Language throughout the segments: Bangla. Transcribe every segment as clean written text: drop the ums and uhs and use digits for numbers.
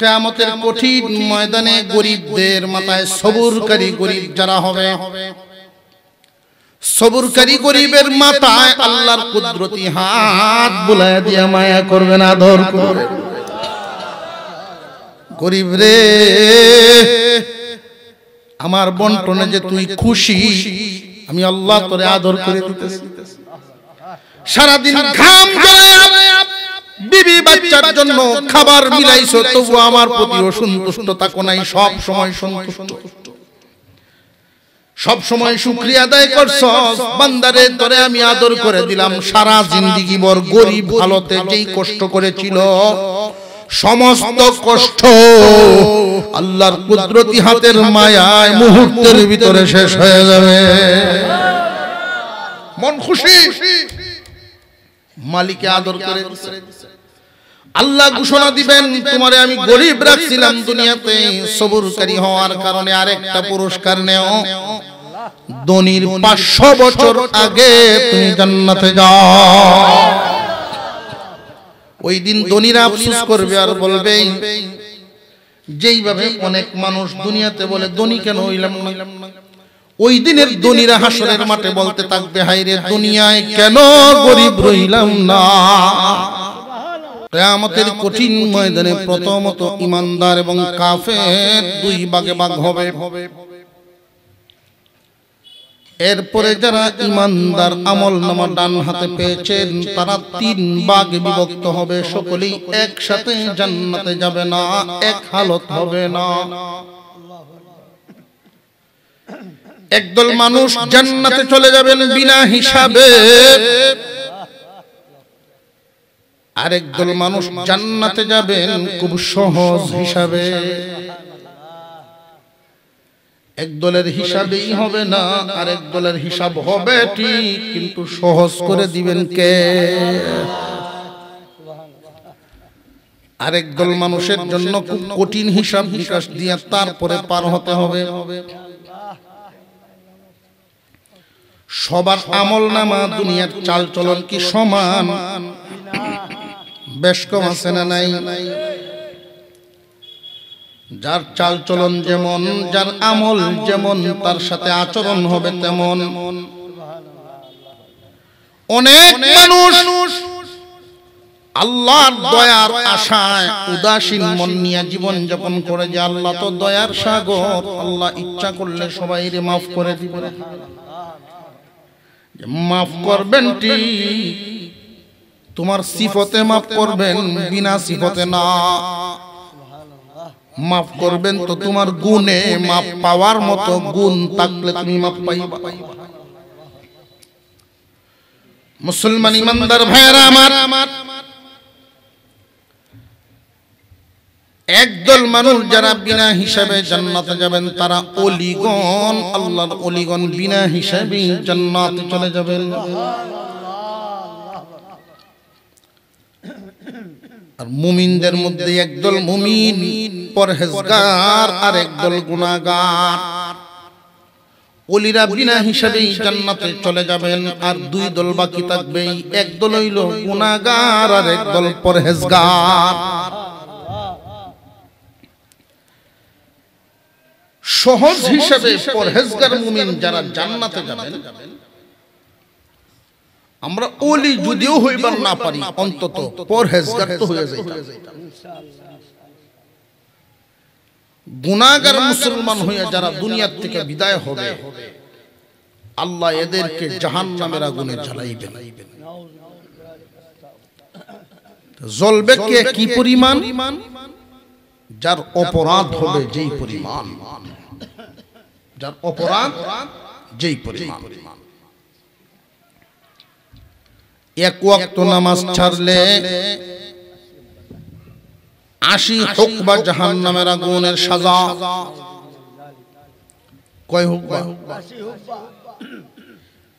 কিয়ামতের কঠিন ময়দানে গরিবদের মাথায় সবুরকারী গরিব যারা হবে, সবুরকারী গরিবের মাথায় আল্লাহর কুদরতি হাত বুলায় দিয়া মায়া করবেন, আদর করবেন। গরিব রে, আমার বন্টনে যে তুই খুশি, আমি আল্লাহ তোরে আদর করে দিতেছি। সারাদিন ঘাম ঝরায়া বিবি বাচ্চার জন্য খাবার মিলাইছো, তবু আমার প্রতি অসন্তুষ্ট থাকো নাই, সব সময় সন্তুষ্ট, সব সময় শুকরিয়া আদায় করছস। বান্দারে তোরে আমি আদর করে দিলাম। সারা জিন্দেগি ভর গরিব হালতে যেই কষ্ট করেছিল, সমস্ত কষ্ট আল্লাহর কুদরতি হাতের মায়ায় মুহূর্তের ভিতরে শেষ হয়ে যাবে। মন খুশি, মালিককে আদর করে আল্লাহ ঘোষণা দিবেন, তোমারে আমি গরিব রাখছিলাম দুনিয়াতে, সবুরকারী হওয়ার কারণে আরেকটা পুরস্কার নেও, ধনীর 500 বছর আগে তুমি জান্নাতে যাও। ওই দিন ধনীরা আফসোস করবে আর বলবে, যেইভাবে অনেক মানুষ দুনিয়াতে বলে ধনী কেন হইলাম না, ওই দিনের ধনীরা হাসরের মাঠে বলতে থাকবে, হায়রে দুনিয়ায় কেন গরিব রইলাম না। কিয়ামতের কঠিন ময়দানে প্রথমত ইমানদার এবং কাফের দুই ভাগে ভাগ হবে। এরপরে যারা ইমানদার আমলনামা ডান হাতে পেয়েছেন, তারা 3 ভাগে বিভক্ত হবে। সকলেই একসাথে জান্নাতে যাবে না, এক হালত হবে না। একদল মানুষ জান্নাতে চলে যাবেন বিনা হিসাবে, আরেকদল মানুষ জান্নাতে যাবেন খুব সহজ হিসাবে। এক দলের হিসাবেই হবে না, আরেক দলের হিসাব হবে ঠিক, কিন্তু সহজ করে দিবেন কে? আরেক দল মানুষের জন্য খুব কঠিন হিসাব নিকাশ দিয়ে তারপরে পার হতে হবে। সবার আমলনামা দুনিয়ার চাল চলন কি সমান? বেশ কম আছে না নাই? যার চাল চলন যেমন, যার আমল যেমন, তার সাথে আচরণ হবে তেমন। অনেক মানুষ আল্লাহর দয়ার আশায় উদাসীন মন নিয়ে জীবন যাপন করে, যে আল্লাহ তো দয়ার সাগর, আল্লাহ ইচ্ছা করলে সবাইরে মাফ করে দিবেন। মাফ করবেন ঠিক, তোমার সিফতে মাফ করবেন, বিনা সিফতে না। মাফ করবেন তো তোমার গুণে, মাফ পাওয়ার মতো গুণ থাকলে তুমি মাফ পাইবা। মুসলমান ইমানদার ভাইরা আমার, একদল মানুষ যারা বিনা হিসাবে জান্নাতে যাবেন, তারা ওলিগণ, আল্লাহর ওলিগণ বিনা হিসাবে জান্নাতে চলে যাবেন। আর মুমিনদের মধ্যে একদল মুমিন পরহেজগার আর একদল গুনাহগার। ওলিরা বিনা হিসাবেই জান্নাতে চলে যাবেন, আর 2 দল বাকি থাকবে। একদল হইল গুনাহগার আর একদল পরহেজগার। সহজ হিসাবে পরহেজগার মুমিন যারা জান্নাতে যাবেন, আমরা ওলি যদিও হইবার না পারি, অন্তত পরহেজগার তো হয়ে যাই। গুনাহগার মুসলমান হইয়া যারা দুনিয়ার থেকে বিদায় হবে, আল্লাহ এদেরকে জাহান্নামের আগুনে জ্বালাইবেন। জ্বলবে কে কি পরিমাণ? যার অপরাধ হবে যেই পরিমাণ, যার অপরাধ যেই পরিমাণ। এক ওয়াক্ত নামাজ ছাড়লে 80 হুকবা জাহান্নামের আগুনের সাজা। কয় হুকবা?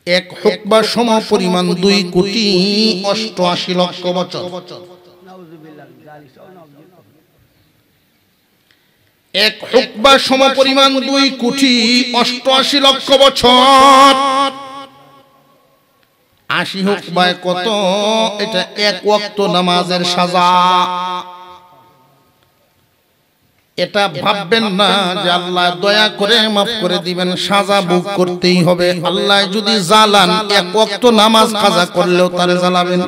1 হুকবা সম পরিমাণ 2,88,00,000 বছর। 1 হুকবা সম পরিমাণ 2,88,00,000 বছর। 80 হুকবায় কত? এটা 1 ওয়াক্ত নামাজের সাজা। এটা ভাববেন না যে আল্লাহ দয়া করে মাফ করে দিবেন, সাজা ভোগ করতেই হবে। আল্লাহ যদি জ্বালান এক ওয়াক্ত নামাজ কাজা করলেও তারে জ্বালাবেন।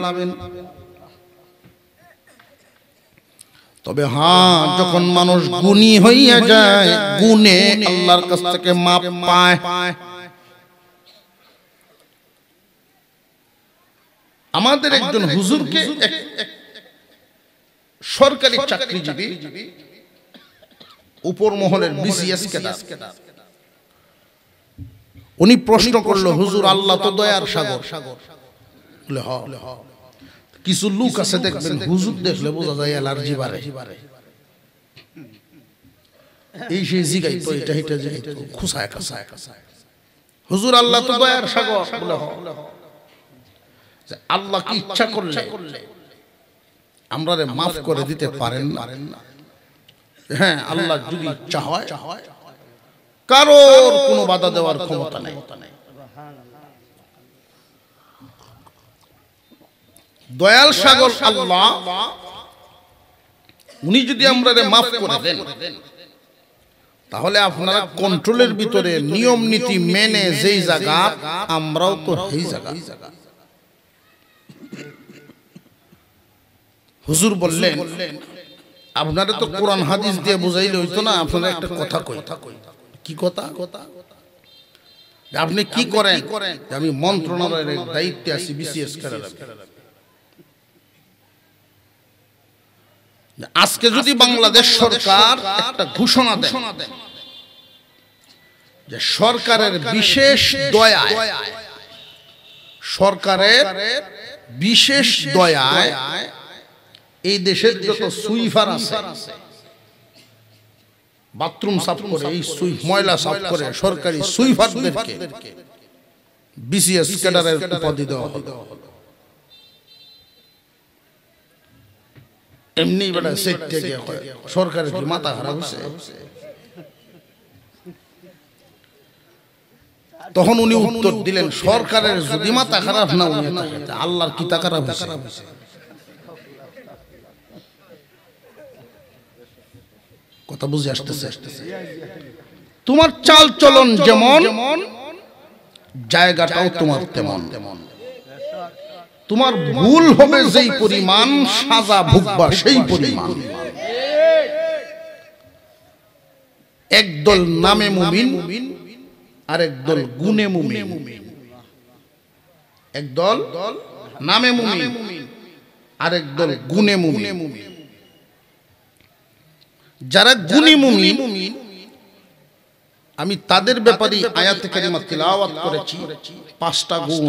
তবে হ্যাঁ, যখন মানুষ গুণী হইয়া যায়, গুণে আল্লাহর কাছ থেকে মাপ পায়। আমাদের একজন হুজুরকে সরকারি চাকরিজীবী, উপর মহলের বিসিএস ক্যাডার, উনি প্রশ্ন করলো, হুজুর আল্লাহ তো দয়ার সাগর। বলে হ, কিছু লোক আছে দেখবেন হুজুর দেখলে বোঝা যায় অ্যালার্জি বাড়ে, এই সেই জিগাই তো এটা এটা যে খুসায় খাসায়, হুজুর আল্লাহ তো দয়ার সাগর। বলে হ, আল্লাহ কি ইচ্ছা করলে আমরা মাফ করে দিতে পারেন না? হ্যাঁ, আল্লাহ যদি ইচ্ছা হয়, কারোর কোনো বাধা দেওয়ার ক্ষমতা নেই। দয়াল সাগর আল্লাহ, উনি যদি আমরা মাফ করে দেন, তাহলে আপনারা কন্ট্রোলের ভিতরে নিয়ম নীতি মেনে যেই জায়গা, আমরাও তো সেই জায়গা। হুজুর বললেন, আপনারা তো কোরআন হাদিস দিয়ে বুঝাইলে হইতো না, আপনারা একটা কথা কই। কি কথা? আপনি কি করেন? আমি মন্ত্রণালয়ের দায়িত্বে আছি, বিসিএস করে। আজকে যদি বাংলাদেশ সরকার একটা ঘোষণা দেয় যে সরকারের বিশেষ দয়ায়, সরকারের বিশেষ দয়ায় এই দেশের যত সুইফার আছে, বাথরুম সাফ করে, এই ময়লা সাফ করে, সরকারি সুইফারদেরকে বিসিএস ক্যাডারের উপাধি দেওয়া হলো। এমনি বেটা সেটে গিয়ে সরকারের কি মাথা খারাপ হয়েছে? তখন উনি উত্তর দিলেন, সরকারের যদি মাথা খারাপ না উনি আল্লাহর কি তা খারাপ হয়েছে? কথা বুঝে আসতেছে? তোমার চাল চলন যেমন, জায়গাটাও তোমার তেমন। তোমার ভুল হবে যেই পরিমাণ, সাজা ভুগবা সেই পরিমাণ। একদল নামে মুমিন, আর একদল গুণে মুমিন। একদল নামে মুমিন, আর একদল গুণে মুমিন। যারা গুণী মুমিন, আমি তাদের ব্যাপারে আয়াতে কারিমা তিলাওয়াত করেছি, 5টা গুণ।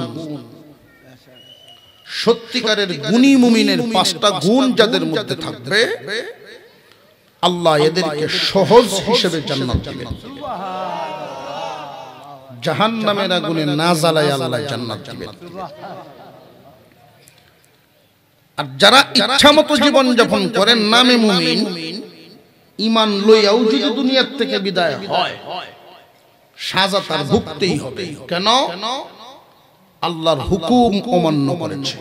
সত্যিকারের গুণী মুমিনের 5টা গুণ যাদের মধ্যে থাকবে, আল্লাহ এদেরকে সহজ হিসেবে জান্নাত দিবেন। জাহান্নামের আগুনে না জ্বালায় আল্লাহ জান্নাত দিবেন। আর যারা ইচ্ছামতো জীবন যাপন করেন, নামে মুমিন, ঈমান লইয়াও যদি দুনিয়ার থেকে বিদায় হয়, সাজা তার ভুগতেই হবে। কেন? আল্লাহর হুকুম অমান্য করেছে।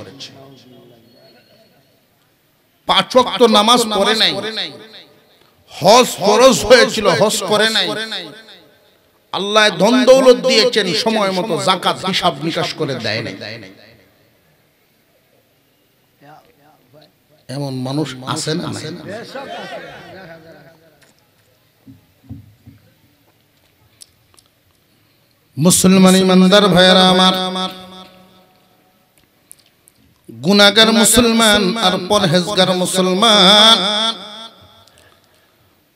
5 ওয়াক্ত নামাজ পড়ে নাই, হজ ফরজ হয়েছিল, হজ করে নাই। আল্লাহ ধন দৌলত দিয়েছেন, সময় মতো যাকাত হিসাব নিকাশ করে দেয় নাই। এমন মানুষ আছে না? মুসলমান ইমানদার ভাইরা আমার, গুনাহগার মুসলমান আর পরহেজগার মুসলমান,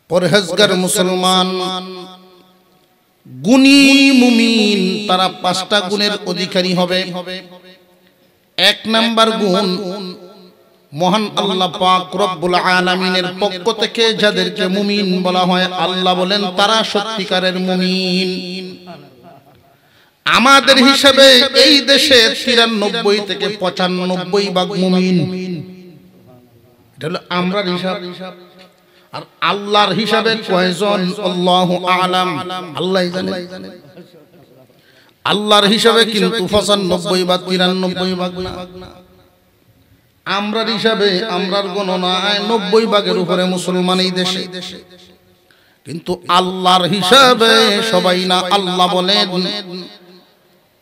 পরহেজগার মুসলমান, গুণী মুমিন, তারা 5টা গুণের অধিকারী হবে। 1 নাম্বার গুণ, মহান আল্লাহ পাক রব্বুল আলামিনের পক্ষ থেকে যাদেরকে মুমিন বলা হয়, আল্লাহ বলেন তারা সত্যিকারের মুমিন। আমাদের হিসাবে এই দেশে 93 থেকে 95 ভাগ মুমিন। এটা হলো আমরার হিসাব। আর আল্লাহর হিসাবে কয়জন? আল্লাহু আলাম, আল্লাহই জানে। আল্লাহর হিসাবে কিন্তু 95 ভাগ 93 ভাগ না। আমরার হিসাবে, আমরার গণনায় 90 ভাগের উপরে মুসলমান এই দেশে। কিন্তু আল্লাহর হিসাবে সবাই না। আল্লাহ বলেন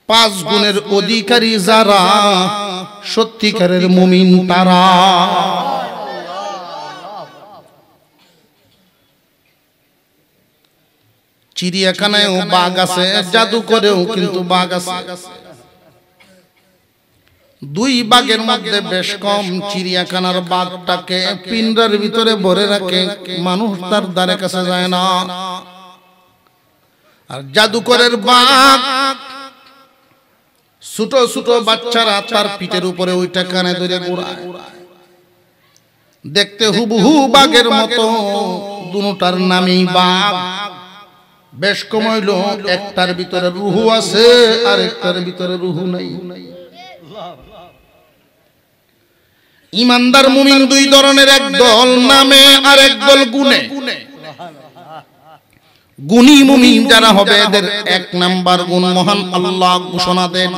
5 গুণের অধিকারী যারা সত্যিকারের মুমিন তারা। চিড়িয়াখানায়ও বাঘ আছে, জাদু করেও কিন্তু বাঘ আছে। 2 বাঘের মধ্যে বেশ কম চিড়িয়াখানার বাঘটাকে পিঞ্জরার ভিতরে ভরে রাখে, মানুষ তার ধারে কাছে যায় না। আর জাদুকরের বাঘ ছোট ছোট বাচ্চারা তার পিঠের উপরে ওইটা কানে ধরে ঘোরায়, দেখতে হুবহু বাঘের মতো। দুটার নামই বাঘ। বেশ কম হইল একটার ভিতরে রুহু আছে আর একটার ভিতরে রুহু নাই। ইমানদার মুমিন 2 ধরনের, এক দল নামে আর এক দল গুণে। গুণী মুমিন যারা হবে এদের 1 নাম্বার গুণ মহান আল্লাহ ঘোষণা দেন,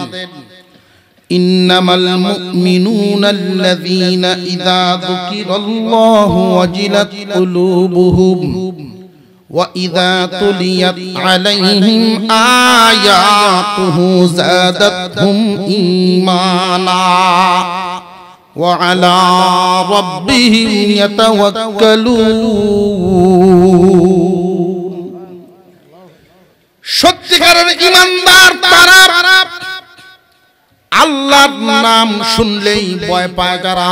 ইন্নামাল মুমিনুনাল্লাযীনা ইযা যুকিরাল্লাহু ওয়াজিলাত কুলুবুহুম ওয়া ইযা তুলিয়াত আলাইহিম আয়াতুহু যাদাতহুম ঈমানা ওয়া আলা রাব্বিহিম ইয়াতাওয়াক্কালুন। সত্যিকারের ঈমানদার তারা আল্লাহর নাম শুনলেই ভয় পায় যারা।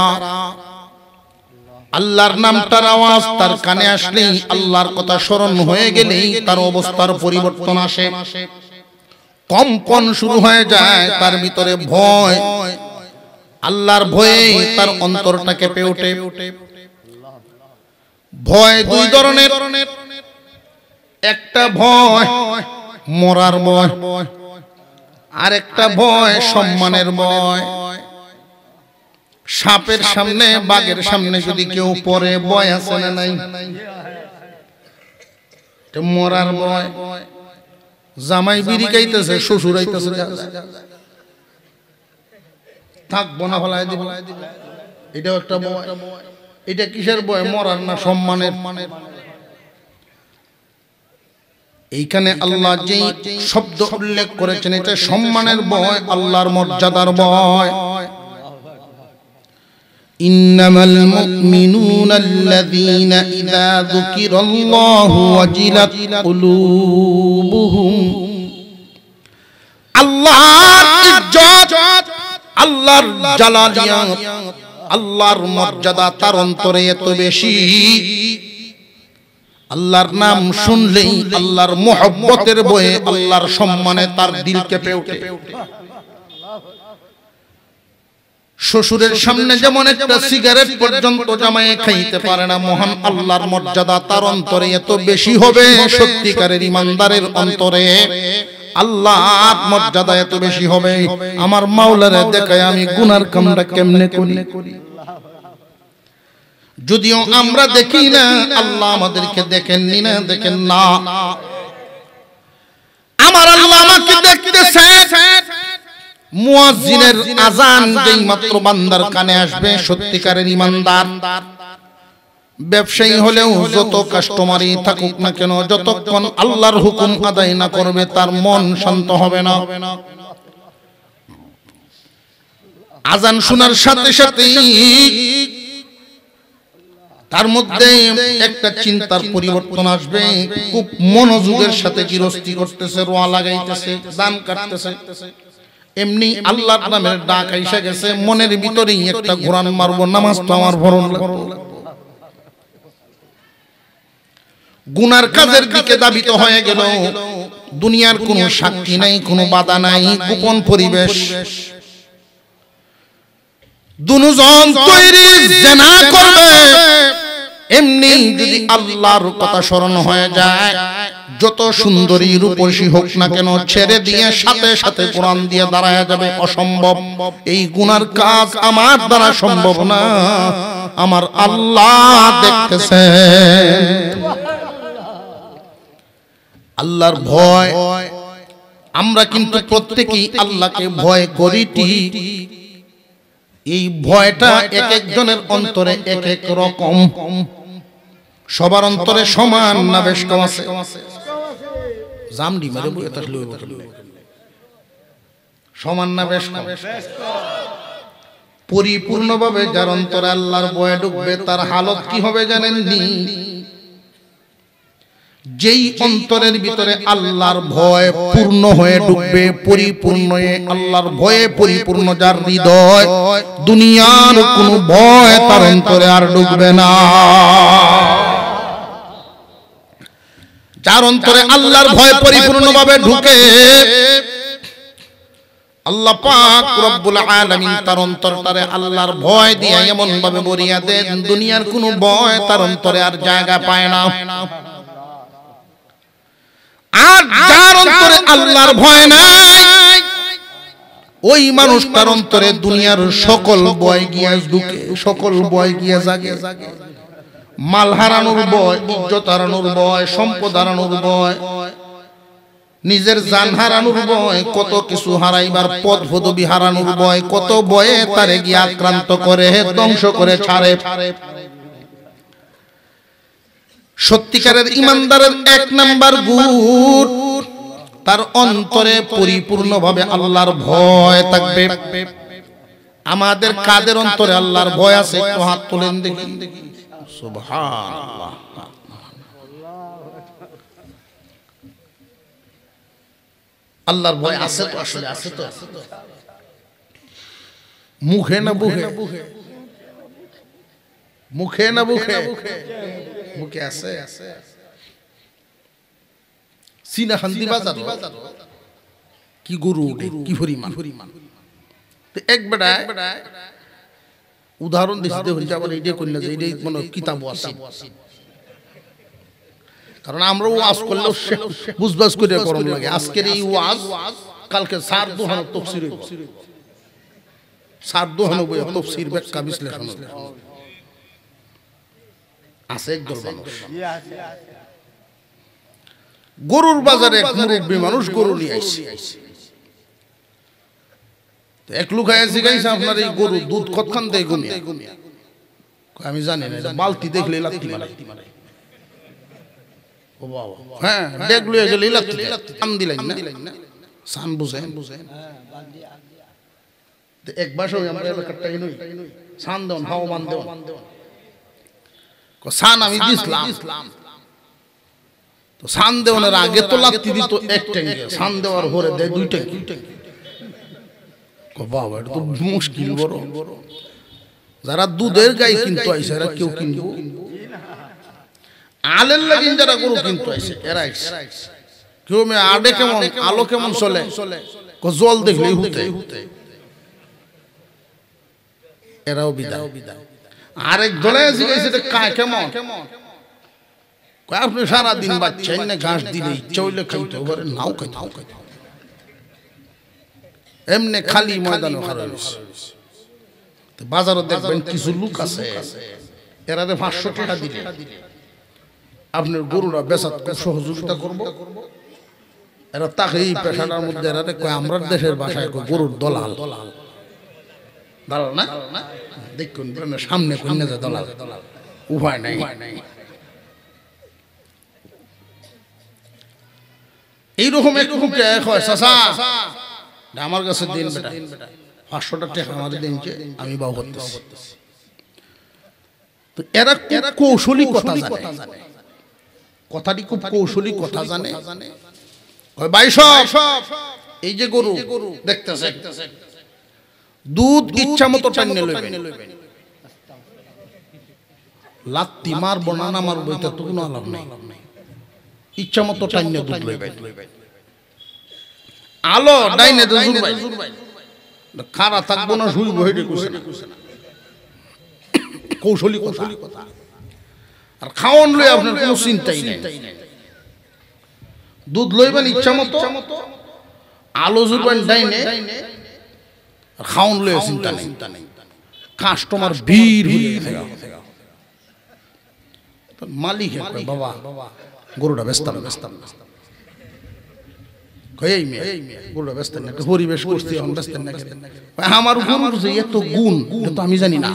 আল্লাহর নামটার আওয়াজ তার কানে আসলেই, আল্লাহর কথা স্মরণ হয়ে গেলেই তার অবস্থার পরিবর্তন আসে, কম্পন শুরু হয়ে যায় তার ভিতরে। ভয়, আল্লাহর ভয়ে তার অন্তরটা কেঁপে ওঠে। ভয় 2 ধরনের, একটা ভয় মরার ভয়, আর একটা ভয় সম্মানের ভয়। সাপের সামনে বাঘের সামনে যদি কেউ পড়ে ভয় আছে না নাই? মরার ভয়। জামাই বিড়ি খাইতেছে, শ্বশুর আইতেছে, থাকবো না ফলাই দিব, এটাও একটা ভয়। এটা কিসের ভয়? মরার না সম্মানের? এইখানে আল্লাহ যে শব্দ উল্লেখ করেছেন এটা সম্মানের ভয়, আল্লাহর মর্যাদার ভয়। ইন্নামাল মুমিনুনাল্লাযীনা ইযা যুকিরাল্লাহু ওয়াজিলাত কুলুবুহুম। আল্লাহর ইজ্জত, আল্লাহর জালালিয়াত, আল্লাহর মর্যাদা তার অন্তরে এত বেশি, আল্লাহর নাম শুনলেই আল্লাহর মুহাব্বতের ভয়ে, আল্লাহর সম্মানে তার দিল কেঁপে ওঠে। শ্বশুরের সামনে যেমন একটা সিগারেট পর্যন্ত জামাইয়ে খাইতে পারে না, মহান আল্লাহর মর্যাদা তার অন্তরে এত বেশি হবে। সত্যিকারের ইমানদারের অন্তরে আল্লাহর মর্যাদা এত বেশি হবে। আমার মাওলারে দেখায় আমি গুনার কামটা কেমনে করি। যদিও আমরা দেখি না, আল্লাহ আমাদেরকে দেখেননি না, দেখেন না। আমার আল্লাহ আমাকে দেখতেছে। মুয়াজ্জিনের আযান যেই মাত্র বান্দার কানে আসবে, সত্যিকারের ইমানদার ব্যবসায়ী হলেও যত কাস্টমারই থাকুক না কেন, যতক্ষণ আল্লাহর হুকুম আদায় না করবে তার মন শান্ত হবে না। আযান শোনার সাথে সাথে তার মধ্যে একটা চিন্তার পরিবর্তন আসবে, খুব মনোযোগের সাথে গৃহস্থী করতেছে, রোয়া লাগাইতেছে, দান কাটতেছে। এমনি আল্লাহর নামের ডাক আইসা গেছে, মনের ভিতরেই একটা ঘোরান মারবো, নামাজটা আমার ভরণ লাগবে। গুনার কাজের দিকে দাবিত হয়ে গেল। দুনিয়ার কোনো সাক্ষী নাই, কোনো বাধা নাই, গোপন পরিবেশ। দুজন তৈরি জিনা করবে। এমনি যদি আল্লাহর কথা স্মরণ হয়ে যায়, যত সুন্দরী রূপসী হোক না কেন, ছেড়ে দিয়ে সাথে সাথে কোরআন দিয়ে দাঁড়ায় যাবে। অসম্ভব, এই গুনার কাজ আমার দ্বারা সম্ভব না, আমার আল্লাহ দেখতেছে। আল্লাহর ভয়, আমরা কিন্তু প্রত্যেকেই আল্লাহকে ভয় করি। এই ভয়টা এক একজনের অন্তরে এক এক রকম। সবার অন্তরে সমান না বেশ কম আছে? জামডি মেরে বইয়ে থাকলে সমান না বেশ কম? পরিপূর্ণভাবে যার অন্তরে আল্লাহর ভয় ঢুকবে তার হালত কি হবে জানেননি? যেই অন্তরের ভিতরে আল্লাহর ভয় পূর্ণ হয়ে ঢুকবে, পরিপূর্ণ হয়ে আল্লাহর ভয়ে পরিপূর্ণ যার হৃদয়, দুনিয়ার কোনো ভয় তার অন্তরে আর ঢুকবে না। যার অন্তরে আল্লাহর ভয় পরিপূর্ণভাবে ঢুকে, আল্লাহ পাক রব্বুল আলামিন তার অন্তরটারে আল্লাহর ভয় দিয়ে এমন ভাবে ভরিয়ে দেন, দুনিয়ার কোনো ভয় তার অন্তরে আর জায়গা পায় না। আর যার অন্তরে আল্লাহর ভয় নাই, ওই মানুষটার অন্তরে দুনিয়ার সকল ভয় গিয়া ঢুকে, সকল ভয় গিয়া জাগে। মাল হারানোর ভয়, ইজ্জত হারানোর ভয়, সম্পদ হারানোর ভয়, নিজের জান হারানোর ভয়, কত কিছু হারাইবার পদ পদবি হারানোর ভয়, কত ভয়ে তারে গিয়া আক্রান্ত করে, ধ্বংস করে ছাড়ে। সত্যিকারের ইমানদারের এক নাম্বার গুণ, তার অন্তরে পরিপূর্ণভাবে আল্লাহর ভয় থাকবে। আমাদের কাদের অন্তরে আল্লাহর ভয় আছে? একটু হাত তোলেন দেখি। সুবহানাল্লাহ। আল্লাহর ভয় আছে তো, আসলে আছে তো। মুখে না বুকে? মুখে না বুকে? মুখে আছে। সিনা খান্দি বাজার কি গরু কি পরিমাণ। এক বেটা উদাহরণ দিতে হইছে, আবার এইটা কইনা যে এইটাই মনে কিতাব আছে। কারণ আমরা ওয়াজ করলে বুঝবাজ করে করণ লাগে। আজকের এই ওয়াজ কালকে সার দোহানো তফসির হইব, সার দোহানো বই তফসির ব্যাখ্যা বিশ্লেষণ আছে। একদল মানুষ গরুর বাজারে এক মুরব্বী মানুষ গরু নিয়ে আইছে। এক লোক আইছে গাইছে, আপনার এই গরু দুধ কতখান দেয় গুমিয়া? আমি জানি না, এটা বালতি দেখলে লাত্তি মারে। ও বাবা, হ্যাঁ দেখলো গেলে লাত্তি আম দিলেন না, সান বুঝেন। এক বাসা আমরা এলাকারটাই নই, সান দেন হাও মান দেন, সান আমি দিছিলাম। তো সান দেওয়ার আগে তো লাত্তি দিত এক ট্যাঙ্কে, সান দেওয়ার পরে দেয় দুই ট্যাঙ্কি। বাবা, এটা তো মুশকিল বড়। যারা দুধের গাই কিনতে আইছে এরা কেউ কিনবো? আলের লাগিন যারা গরু কিনতে আইছে এরা কেউ আডে কেমন, আলো কেমন চলে, জল দেখলেই হুতে, এরাও বিদায়। আরেক দলে জিজ্ঞাসা কেমন, আপনি সারাদিন বাচ্চাই না, ঘাস দিলে ইচ্ছা হইলে খাইতে পারে, নাও খাইতে এমনি খালি ময়দানে বাজারে দেখবেন কিছু লোক আছে, এরা 500 টাকা দিলে আপনার গরুরা বেচাত সহযোগিতা করবো। এরা তাকে এই পেশাটার মধ্যে এরা কয় আমরা দেশের ভাষায় গরুর দলাল। দালাল না দেখুন সামনে কন্যা যায় দলাল, উপায় নাই। এইরকম এক আমার কাছে দিন বেটা 500 টাকা আমাদের দিনকে আমি বাউ করতেছি। তো এরা কৌশলী কথা জানে, কথাটি খুব কৌশলী কথা জানে। ভাই সব এই যে গরু দেখতেছে, দুধ ইচ্ছা মতো টাইনে লইবেন, লাত্তি মারবো না না মারবো এটা তো কোনো আলাপ নাই, ইচ্ছা মতো টাইনে দুধ লইবেন। আলো ডাইনে তো জুরবাই, খাড়া থাকবো না শুইবো, হেঁটে কুছে না। কৌশলী কথা। আর খাওয়ান লই আপনার কোনো চিন্তাই নাই, দুধ লইবেন ইচ্ছা মতো, আলো জুরবেন ডাইনে, আর খাওয়ান লই চিন্তা নেই। কাস্টমার ভিড় মালিক বাবা গরুটা ব্যস্ত গরুটা ব্যস্ত না, পরিবেশ করছি ব্যস্ত না। আমার গরুর যে এত গুণ তো আমি জানি না।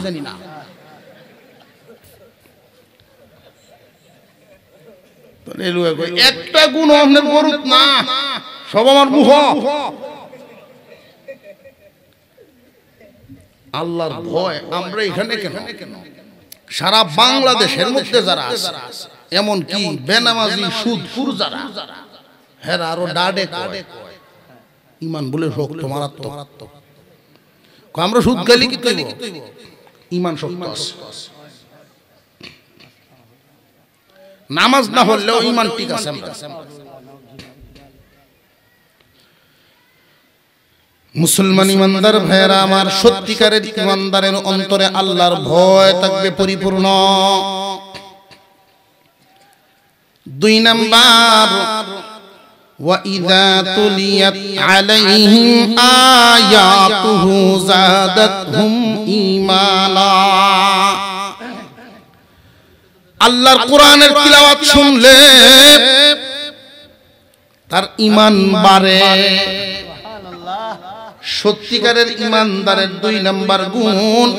একটা গুণ আপনার গরুত না, সব আমার মুহ। আল্লাহর ভয় আমরা এখানে কেন? সারা বাংলাদেশের মধ্যে যারা আছে, এমন কি বেনামাজি সুদখোর যারা, হেরা আরো ডাডে কয় ঈমান বলে শক্ত মারাত্মক। আমরা সুদ খাইলে কি কইব? ঈমান শক্ত আছে। নামাজ না হলেও ঈমান ঠিক আছে। মুসলমান ইমানদার ভাইয়েরা আমার, সত্যিকারের ইমানদারের অন্তরে আল্লাহর ভয় থাকবে পরিপূর্ণ। 2 নাম্বার, وَإِذَا تُلِيَتْ عَلَيْهِمْ آيَاتُهُ زَادَتْهُمْ إِيمَانًا। আল্লাহর কোরআনের তিলাওয়াত শুনলে তার ঈমান বাড়ে। সত্যিকারের ইমানদারের 2 নাম্বার গুণ,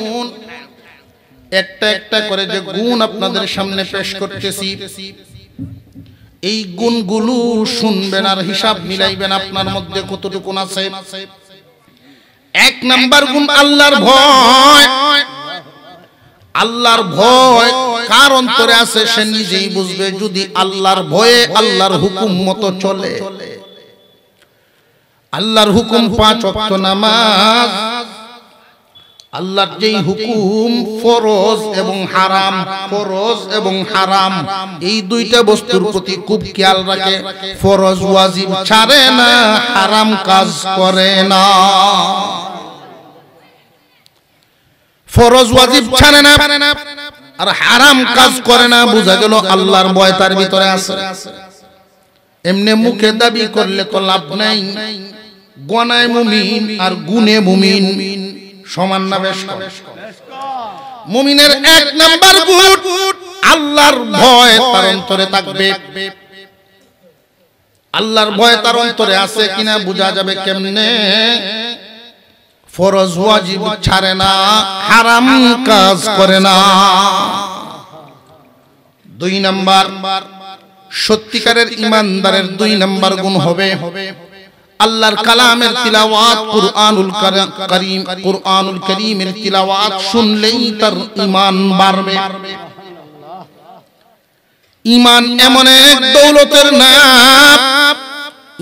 একটা একটা করে যে গুণ আপনাদের সামনে পেশ করতেছি, এই গুণগুলো শুনবেন আর হিসাব মিলাইবেন আপনার মধ্যে কতটুকু আছে। 1 নাম্বার গুণ আল্লাহর ভয়। আল্লাহর ভয় কার অন্তরে আছে সে নিজেই বুঝবে। যদি আল্লাহর ভয়ে আল্লাহর হুকুম মতো চলে, আল্লাহর হুকুম 5 ওয়াক্ত নামাজ, আল্লাহর যেই হুকুম ফরজ এবং হারাম, ফরজ এবং হারাম এই 2টা বস্তুর প্রতি খুব খেয়াল রাখে। ফরজ ওয়াজিব ছাড়ে না, হারাম কাজ করে না। ফরজ ওয়াজিব ছাড়ে না আর হারাম কাজ করে না, বোঝা গেল আল্লাহর ভয় তার ভিতরে আছে। এমনি মুখে দাবি করলে তো লাভ নাই। গনায় মুমিন আর গুণে মুমিন সমান না বেশ? মুমিনের 1 নাম্বার গুণ আল্লাহর ভয় তার অন্তরে থাকবে। আল্লাহর ভয় তার অন্তরে আছে কিনা বোঝা যাবে কেমনে? ফরজ ওয়াজিব ছাড়ে না, হারাম কাজ করে না। 2 নাম্বার, সত্যিকারের ইমানদারের 2 নাম্বার গুণ হবে আল্লাহর কালামের তিলাওয়াত। কুরআনুল কারীমের তিলাওয়াত শুনলেই তার ঈমান বাড়বে। ঈমান এমন এক দৌলতের নাম,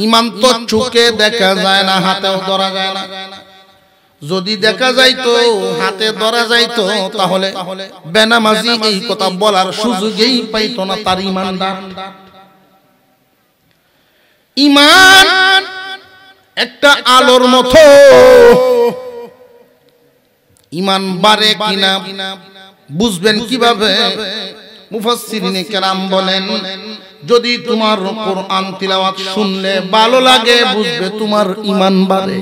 ঈমান তো চোখে দেখা যায় না, হাতেও ধরা যায় না। যদি দেখা যাইতো, হাতে ধরা যাইতো, তাহলে বেনামাজি এই কথা বলার সুযোগই পাইতো না তার ঈমানদার। ঈমান একটা আলোর মতো, ঈমান বাড়ে কিনা বুঝবেন কিভাবে? মুফাসসিরিনে কেরাম বলেন, যদি তোমার কোরআন তিলাওয়াত শুনলে ভালো লাগে, বুঝবে তোমার ঈমান বাড়ে।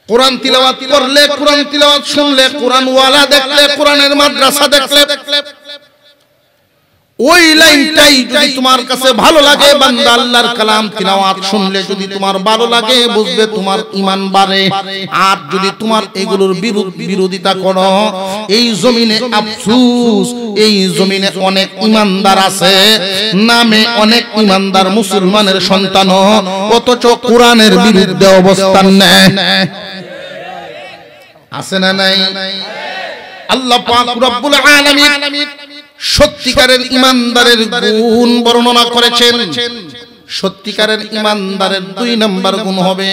কোরআন তিলাওয়াত করলে, কোরআন তিলাওয়াত শুনলে, কোরআন ওয়ালা দেখলে, কোরআনের মাদ্রাসা দেখলে, ওই লাইনটাই যদি তোমার কাছে ভালো লাগে, বান্দা আল্লাহর কালাম তিলাওয়াত শুনলে যদি তোমার ভালো লাগে, বুঝবে তোমার ঈমান বাড়ে। আর যদি তোমার এগুলোর বিরোধিতা করো, এই জমিনে আফসোস, এই জমিনে অনেক ঈমানদার আছে, নামে অনেক ঈমানদার মুসলমানের সন্তান, অথচ কোরআনের বিরুদ্ধে অবস্থান নেয়। আছে না নাই? আল্লাহ পাক রব্বুল আলামিন সত্যিকারের ইমানদারের গুণ বর্ণনা করেছেন। সত্যিকারের ইমানদারের 2 নাম্বার গুণ হবে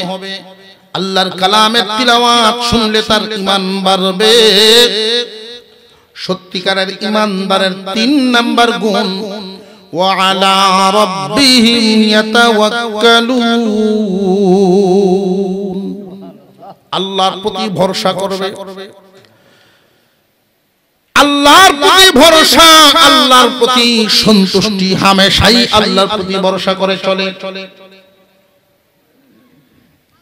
আল্লাহর কালামের তিলাওয়াত শুনলে তার ঈমান বাড়বে। সত্যিকারের ইমানদারের 3 নাম্বার গুণ ওয়া আলা রাব্বিহিম ইয়াতাওয়াক্কালুন, আল্লাহর প্রতি ভরসা করবে। আল্লাহর প্রতি ভরসা, আল্লাহর প্রতি সন্তুষ্টি, হামেশাই আল্লাহর প্রতি ভরসা করে চলে।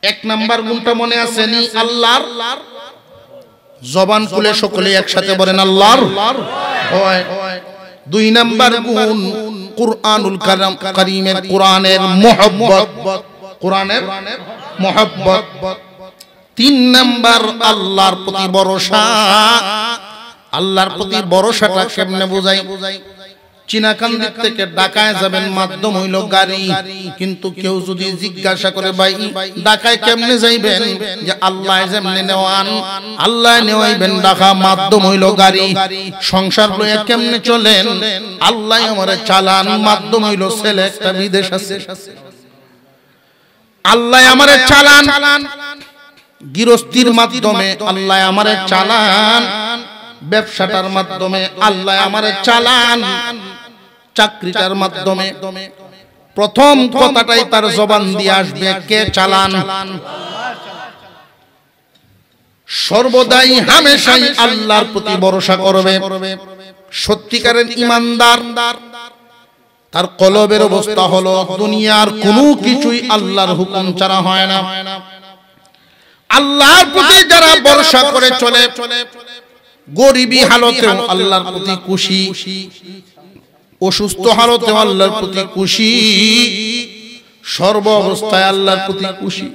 1 নাম্বার গুণটা মনে আছে নি? আল্লাহর জবান খুলে সকলে একসাথে বলেন আল্লাহর ভয়। 2 নাম্বার গুণ কুরআনুল কারীমের, কোরআনের মুহাব্বত, কোরআনের মুহাব্বত। 3 নাম্বার আল্লাহর প্রতি ভরসা। আল্লাহর প্রতি ভরসাটা কেমনে বোঝাই? চিনাকান্দি থেকে ঢাকায় যাবেন মাধ্যম হইল গাড়ি। কিন্তু কেউ যদি জিজ্ঞাসা করে ভাই ঢাকায় কেমনে যাইবেন, যে আল্লাহ যেমনে নেওয়ান আল্লাহ নেওয়াইবেন, ঢাকা মাধ্যম হইল গাড়ি। সংসার লইয়া কেমনে চলেন, আল্লাহ আমারে চালান, মাধ্যম হইল ছেলে একটা বিদেশ আছে, আল্লাহ আমারে চালান। গৃহস্থির মাধ্যমে আল্লাহ আমারে চালান, ব্যবসাটার মাধ্যমে আল্লাহ আমারে চালান, চাকরিটার মাধ্যমে। প্রথম কথাটাই তার জবান দিয়ে আসবে, কে চালান? সর্বদাই হামেশাই আল্লাহর প্রতি ভরসা করবে। সত্যিকারের ঈমানদার তার কলবের অবস্থা হলো দুনিয়ার কোনো কিছুই আল্লাহর হুকুম ছাড়া হয় না। আল্লাহর প্রতি যারা ভরসা করে চলে, গরিবী হালতেও আল্লাহর প্রতি খুশি, অসুস্থ হালতেও আল্লাহর প্রতি খুশি, সর্ব অবস্থায় আল্লাহর প্রতি খুশি।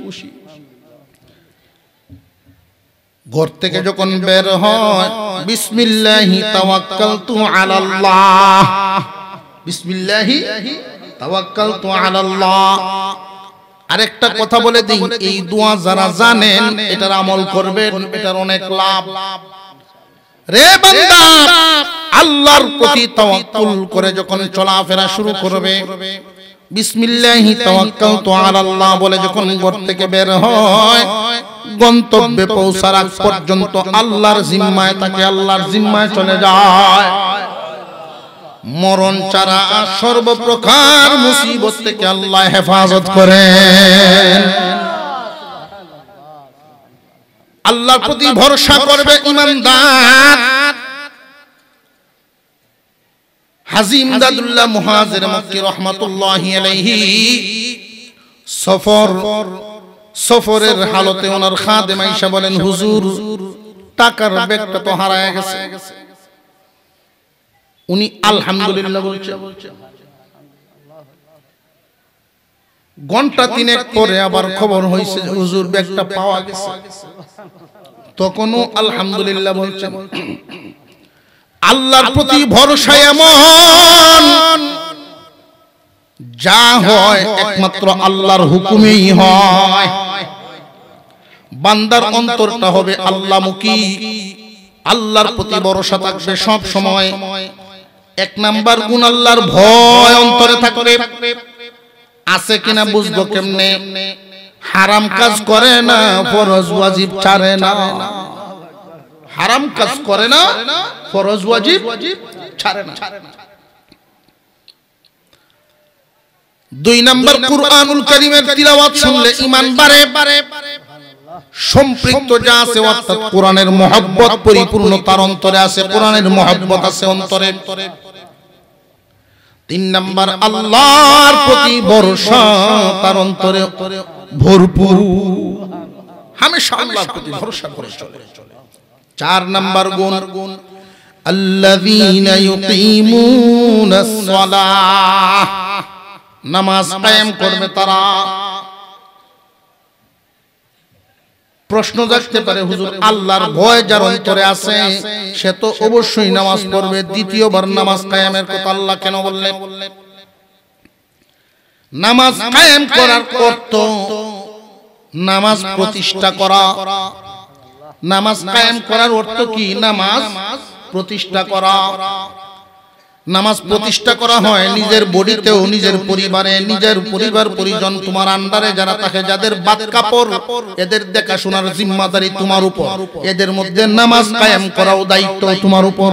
ঘর থেকে যখন বের হয়, বিসমিল্লাহি তাওয়াক্কালতু আলাল্লাহ, বিসমিল্লাহি তাওয়াক্কালতু আলাল্লাহ। আরেকটা কথা বলে দিই, এই দোয়া যারা জানেন এটার আমল করবেন, এটার অনেক লাভ। রে বান্দা, আল্লাহর প্রতি তাওয়াক্কুল করে যখন চলাফেরা শুরু করবে, বিসমিল্লাহি তাওয়াক্কালতু আলাল্লাহ বলে যখন ঘর থেকে বের হয়, গন্তব্যে পৌঁছার আগ পর্যন্ত আল্লাহর জিম্মায় থাকে, আল্লাহর জিম্মায় চলে যায়। মরণ ছাড়া সর্বপ্রকার মুসিবত থেকে আল্লাহ হেফাজত করেন। আল্লাহর প্রতি ভরসা করবে ঈমানদার। হাজী ইমদাদুল্লাহ মুহাজির মক্কি রাহমাতুল্লাহি আলাইহি সফরের হালতে ওনার খাদেম আয়েশা বলেন, হুজুর টাকার ব্যাগটা তো হারায় গেছে। উনি আলহামদুলিল্লাহ বলছেন। ঘন্টা তিনেক পরে আবার খবর হয়েছে হুজুর ব্যাগটা পাওয়া গেছে, তখনও আলহামদুলিল্লাহ বলছেন। আল্লাহর প্রতি ভরসা এমন, যা হয় একমাত্র আল্লাহর হুকুমেই হয়। বান্দার অন্তরটা হবে আল্লাহমুখী, আল্লাহর প্রতি ভরসা থাকবে সব সময়। এক নাম্বার গুণ আল্লাহর ভয় অন্তরে থাকবে। আছে কিনা বুঝবো কেমনে? হারাম কাজ করে না, ফরজ ওয়াজিব ছাড়ে না। হারাম কাজ করে না, ফরজ ওয়াজিব ছাড়ে না। দুই নাম্বার, কুরআনুল কারীমের তিলাওয়াত শুনলে ঈমান বাড়ে। সম্পৃক্ত যা আছে অর্থাৎ কোরআনের মহব্বত পরিপূর্ণ তার অন্তরে আছে, কোরআনের মহব্বত আছে অন্তরে। তিন নাম্বার, আল্লাহর প্রতি ভরসা তার অন্তরে ভরপুর, হামেশা আল্লাহর প্রতি ভরসা করে চলে। চার নাম্বার গুণ, আল্লাযীনা ইউকিমুনাস সালাহ, নামাজ কায়েম করবে তারা। প্রশ্ন জাগতে পারে, হুজুর আল্লাহর ভয় যার অন্তরে আছে সে তো অবশ্যই নামাজ পড়বে, দ্বিতীয়বার নামাজ কায়েমের কথা আল্লাহ কেন বললেন? নামাজ কায়েম করার অর্থ নামাজ প্রতিষ্ঠা করা। নামাজ কায়েম করার অর্থ কি? নামাজ প্রতিষ্ঠা করা। নামাজ প্রতিষ্ঠা করা হয় নিজের বডিতেও, নিজের পরিবারে, নিজের পরিবার পরিজন, তোমার আন্ডারে যারা থাকে, যাদের বাদ কাপড়, এদের দেখাশোনার জিম্মাদারি তোমার উপর। এদের মধ্যে নামাজ কায়েম করাও দায়িত্ব তোমার উপর।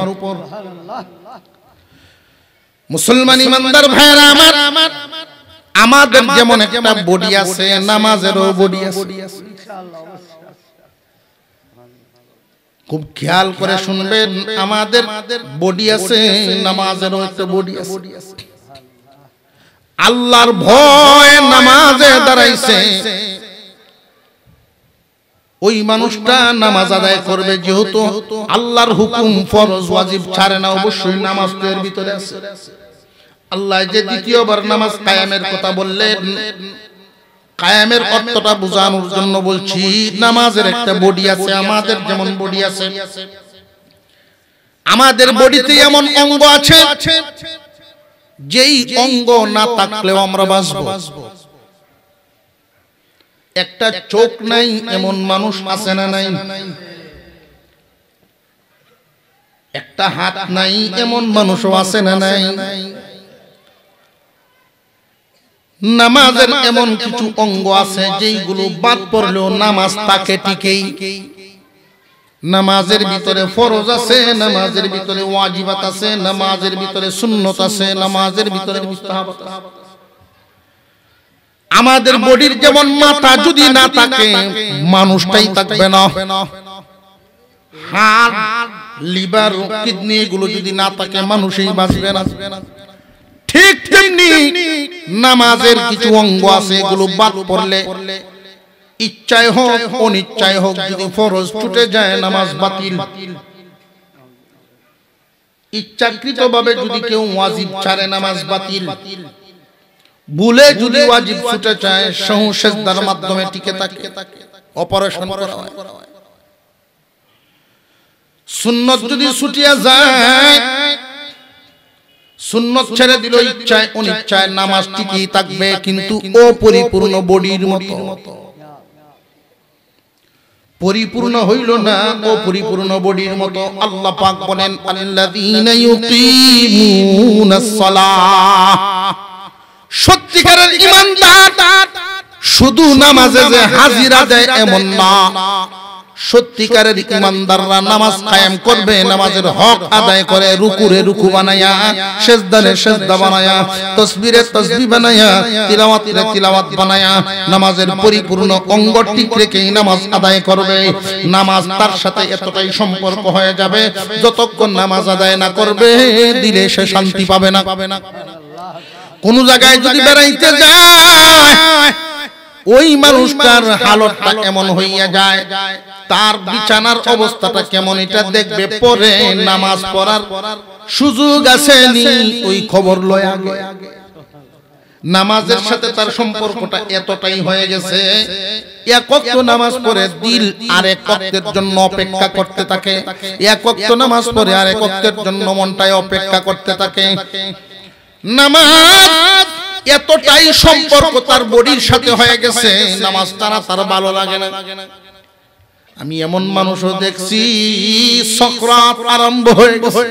মুসলমান ইমানদার ভাইরা আমার, আমাদের যেমন একটা বডি আছে, নামাজেরও বডি আছে। খুব খেয়াল করে শুনবেন, আমাদের বডি আছে, নামাজেরও একটা বডি আছে। আল্লাহর ভয় নামাজে দাঁড়াইছে, ওই মানুষটা নামাজ আদায় করবে, যেহেতু আল্লাহর হুকুম ফরজ ওয়াজিব ছাড়ে না, অবশ্যই নামাজ তো এর ভিতরে আছে। আল্লাহ যে দ্বিতীয়বার নামাজ কায়েমের কথা বললেন, কায়েমের অর্থটা বোঝানোর জন্য বলছি। নামাজের একটা বডি আছে, আমাদের যেমন বডি আছে, আমাদের বডিতে এমন অঙ্গ আছে যেই অঙ্গ না থাকলেও আমরা বাঁচবো। একটা চোখ নাই এমন মানুষ আছে না নাই? একটা হাত নাই এমন মানুষও আছে না নাই? নামাজের এমন কিছু অঙ্গ আছে যেইগুলো বাদ পড়লেও নামাজ তাকে টিকেই। নামাজের ভিতরে ফরজ আছে, নামাজের ভিতরে ওয়াজিবাত আছে, নামাজের ভিতরে সুন্নত আছে, নামাজের ভিতরে মুস্তাহাবাত আছে। আমাদের বডির যেমন মাথা যদি না থাকে মানুষটাই থাকবে না। হার্ট, লিভার, কিডনি এগুলো যদি না থাকে মানুষই বাঁচবে না। ঠিক তেমনি নামাজের কিছু অঙ্গ আছে এগুলো বাদ পড়লে ইচ্ছায় হোক অনিচ্ছায় হোক যদি ফরজ ছুটে যায় নামাজ বাতিল। ইচ্ছাকৃতভাবে যদি কেউ ওয়াজিব ছাড়ে নামাজ বাতিল। ভুলে যদি ওয়াজিব ছুটে যায় সাহু সিজদার মাধ্যমে টিকে থাকে, অপারেশন করা হয়। সুন্নত যদি ছুটিয়া যায়, সুন্নত ছেড়ে দিল ইচ্ছায় অনিচ্ছায় নামাজ টিকেই থাকবে, কিন্তু অপরিপূর্ণ বডির মতো। পরিপূর্ণ হইল না, অপরিপূর্ণ বডির মতো। আল্লাহ পাক বলেন আল্লাযীনা ইউকিমুনাস সালাহ, সত্যিকারের ঈমানদার শুধু নামাজে যে হাজিরা দেয় এমন না। সত্যিকারের ঈমানদাররা নামাজ কায়েম করবে, নামাজের হক আদায় করে, রুকুরে রুকু বানায়া, সিজদারে সিজদা বানায়া, তাসবিরে তাসবিহ বানায়া, তিলাওয়াতে তিলাওয়াত বানায়া নামাজের পরিপূর্ণ অঙ্গ ঠিক রেখেই নামাজ আদায় করবে। নামাজ তার সাথে এতটাই সম্পর্ক হয়ে যাবে, যতক্ষণ নামাজ আদায় না করবে দিলে সে শান্তি পাবে না। কোন জায়গায় যদি বেড়াইতে যায় ওই মানুষটার হালতটা এমন হইয়া যায়, তার বিছানার অবস্থাটা কেমন এটা দেখবে, পরে নামাজ পড়ার সুযোগ আসেনি ওই খবর লয় আগে। নামাজের সাথে তার সম্পর্কটা এতটাই হয়ে গেছে, এক ওয়াক্ত নামাজ পড়ে দিল আরেক ওয়াক্তের জন্য অপেক্ষা করতে থাকে, এক ওয়াক্ত নামাজ পড়ে আরেক ওয়াক্তের জন্য মনটাই অপেক্ষা করতে থাকে। নামাজ এতটাই সম্পর্ক তার বডির সাথে হয়ে গেছে, নামাজ তারা তার ভালো লাগে না। আমি এমন মানুষও দেখছি সকরাত আরম্ভ হয়ে গেছে,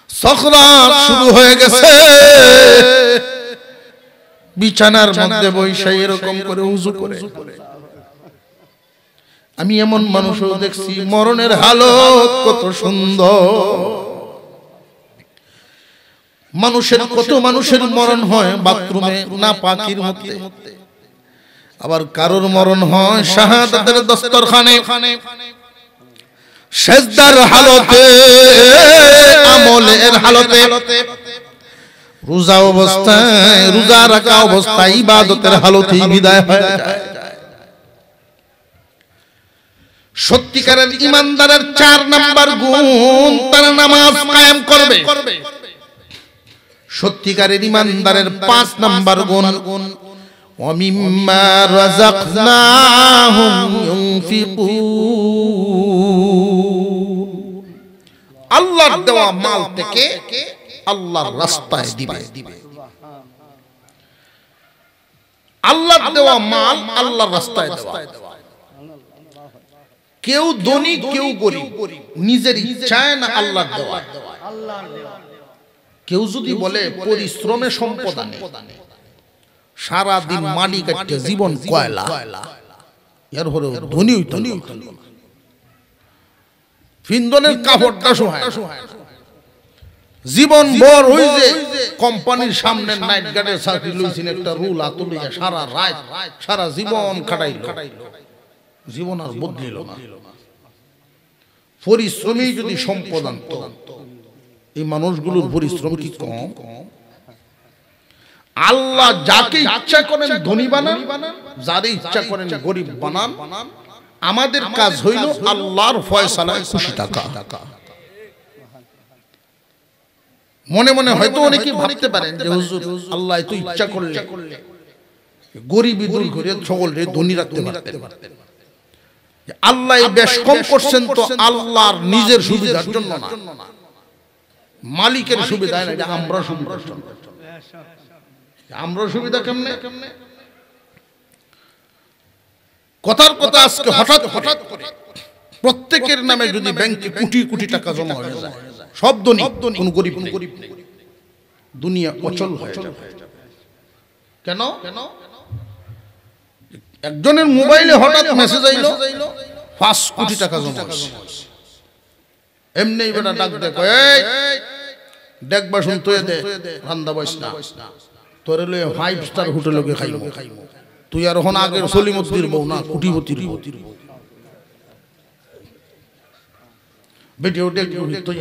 সকরাত শুরু হয়ে গেছে, বিছানার মধ্যে বসে এরকম করে উযু করে। আমি এমন মানুষও দেখছি মরণের হালত কত সুন্দর। মানুষের কত মানুষের মরণ হয় বাথরুমে না পাকির মধ্যে, আবার কারোর মরণ হয় শাহাদাতের দস্তরখানে, সিজদার হালতে, আমলের হালতে, রোজা অবস্থায়, রোজা রাখা অবস্থায়, ইবাদতের হালতে বিদায় হয়ে যায়। সত্যিকারের ঈমানদারের 4 নাম্বার গুণ, তারা নামাজ কায়েম করবে। সত্যিকারের ঈমানদারের 5 নাম্বার গুণ, ওয়ামিম্মা রাযাকনাহুম ইউনফিকুন, আল্লাহর দেওয়া মাল থেকে আল্লাহর রাস্তায় দিবে। আল্লাহর দেওয়া মাল আল্লাহর রাস্তায় দেওয়া। কেউ ধনী কেউ গরীব, নিজের ইচ্ছায় না আল্লাহর দেওয়া। কেউ যদি বলে পরিশ্রমে সম্পদ আনে, সারা দিন মাটি কাটতে জীবন কয়লা, এর হলো ধনী হইতো না। ফিন্দনের কাপড়টা সোহায়, জীবন ভর হই যে কোম্পানির সামনে নাইট গার্ডের চাকরি লইছেন, একটা রুল আতুলিয়া সারা রাত সারা জীবন খাটাইল, জীবন আর বদলিল না। পরিশ্রমী যদি সম্পদ আনত, এই মানুষগুলোর পরিশ্রম কি কম? আল্লাহ যাকে ইচ্ছা করেন ধনী বানান, যারে ইচ্ছা করেন গরিব বানান। আমাদের কাজ হইল আল্লাহর ফয়সালায় খুশি থাকা। মনে মনে হয়তো অনেকে ভাবতে পারেন যে হুজুর আল্লাহ তো ইচ্ছা করলে গরিবী দূর করে সকলকে ধনী রাখতে পারতেন। আল্লাহ বেশ কম করছেন তো আল্লাহর নিজের সুবিধার জন্য না, মালিকের সুবিধা না, এটা আমরা সুবিধা। আমরা সুবিধা কেমনে? কথার কথা আজকে হঠাৎ হঠাৎ করে প্রত্যেকের নামে যদি ব্যাংকে কোটি কোটি টাকা জমা হয়ে যায়, সব ধনী, কোন গরিব নেই, দুনিয়া অচল হয়ে যাবে। কেন? একজনের মোবাইলে হঠাৎ মেসেজ আইলো 5 কোটি টাকা জমা হয়েছে। এমনি বেটা ডাক দে, এই দেখবা শুন তুই দে রান্দা বইস না, তোরে লয়ে 5 স্টার হোটেলে গিয়ে খাইবো। তুই আর হন আগের সলিমুদ্দির বউ না, কোটিপতির বউ। ভিডিও দেখ তুই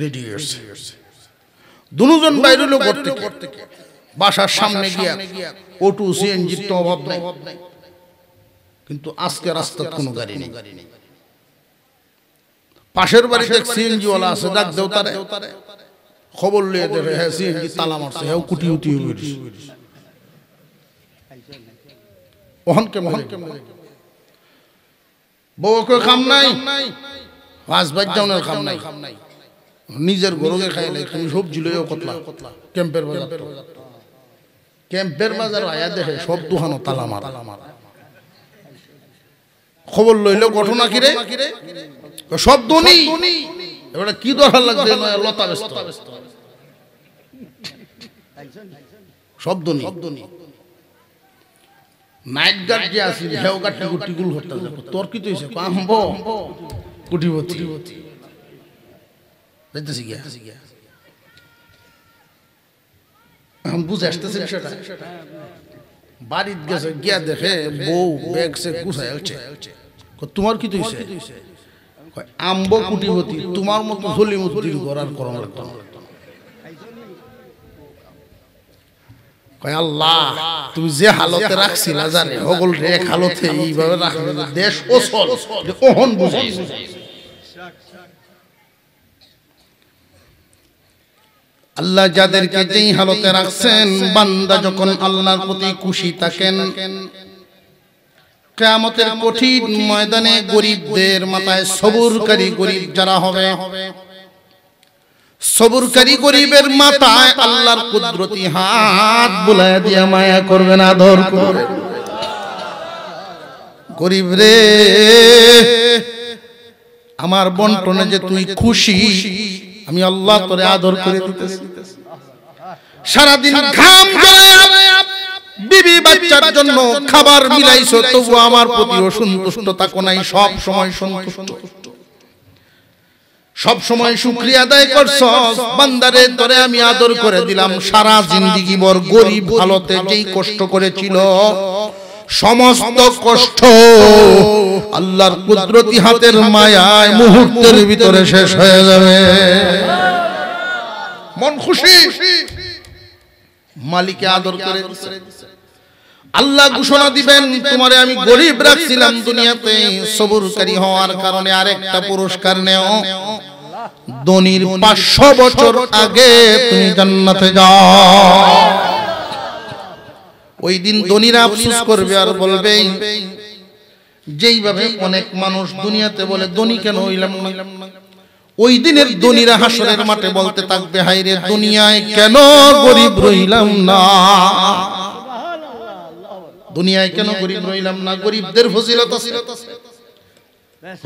রেডি হইছে, দুজন বাইরে লোক করতে বাসার সামনে গিয়া অটো সিএনজি তো অভাব নাই, কিন্তু আজকে রাস্তায় কোনো গাড়ি নেই। পাশের বাড়িতে সিএনজি ওয়ালা আছে, ডাক দেও তারে, খবর লিয়ে দেবে হ্যাঁ সিএনজি তালা মারছে, হ্যাঁ কুটি ওহন কেমন বউকে খাম নাই, 5 বাজ্জাউনের খাম নাই, নিজের গরুকে খাই নাই। তুমি সবজি লইও কতলা ক্যাম্পের বাজার আয়া দেখে সব দোকানও তালা মারা। খবর লইলো ঘটনা কিরে, সব ধনী। এবারে কি দরকার লাগবে লতা ব্যস্ত, সব ধনী। নাইট গার্ড যে আসিল হেও গাটি গুটি গুল করতে যাবো, তোর কি তো হইছে কামব কুটিপতি যাইতেছি গিয়া আমি বুঝে আসতেছি বিষয়টা। বাড়িতে গেছে গিয়া দেখে বউ ব্যাগ সে গুছায় আছে, তোমার কি তো হইছে? আম্ব কুটিপতি, তোমার মতো সলিমুদ্দির ঘর আর করম লাগতো না। আল্লাহ তুমি যে হালতে রাখছিলা জানে সকল রেখ হালতে এইভাবে রাখলে দেশ অচল, ওহন বুঝাই। আল্লাহ যাদেরকে যেই হালতে রাখছেন, বান্দা যখন আল্লাহর প্রতি খুশি থাকেন, কিয়ামতের কঠিন ময়দানে গরিবদের মাথায় সবুরকারী গরিব যারা হবে, সবুরকারী গরিবের মাথায় আল্লাহর কুদরতি হাত বুলায় দিয়া মায়া করবেন, আদর করবেন। গরিব রে আমার বন্টনে যে তুই খুশি, আমি আল্লাহ তোরে আদর করে দিতেছি। সারাদিন ঘাম ঝরায়া বিবি বাচ্চার জন্য খাবার মিলাইছো, তবু আমার প্রতি অসন্তুষ্ট থাকো নাই, সব সময় সন্তুষ্ট, সব সময় শুকরিয়া আদায় করছস। বান্দারে তোরে আমি আদর করে দিলাম, সারা জিন্দেগি ভর গরিব হালতে যেই কষ্ট করেছিল, সমস্ত কষ্ট আল্লাহর কুদরতি হাতের মায়ায় মুহূর্তের ভিতরে শেষ হয়ে যাবে। মন খুশি, মালিকে আদর করে দিছে। আল্লাহ ঘোষণা দিবেন, তোমারে আমি গরিব রাখছিলাম দুনিয়াতে, সবুরকারী হওয়ার কারণে আরেকটা পুরস্কার নেও, ধনীর 500 বছর আগে তুমি জান্নাতে যাও। ওই দিন ধনীরা আফসোস করবে আর বলবে, যেইভাবে অনেক মানুষ দুনিয়াতে বলে ধনী কেন হইলাম না, ওই দিনের ধনীরা হাসরের মাঠে বলতে থাকবে, হায় রে দুনিয়ায় কেন গরিব রইলাম না, দুনিয়ায় কেন গরিব রইলাম না। গরিবদের ফজিলত আছে।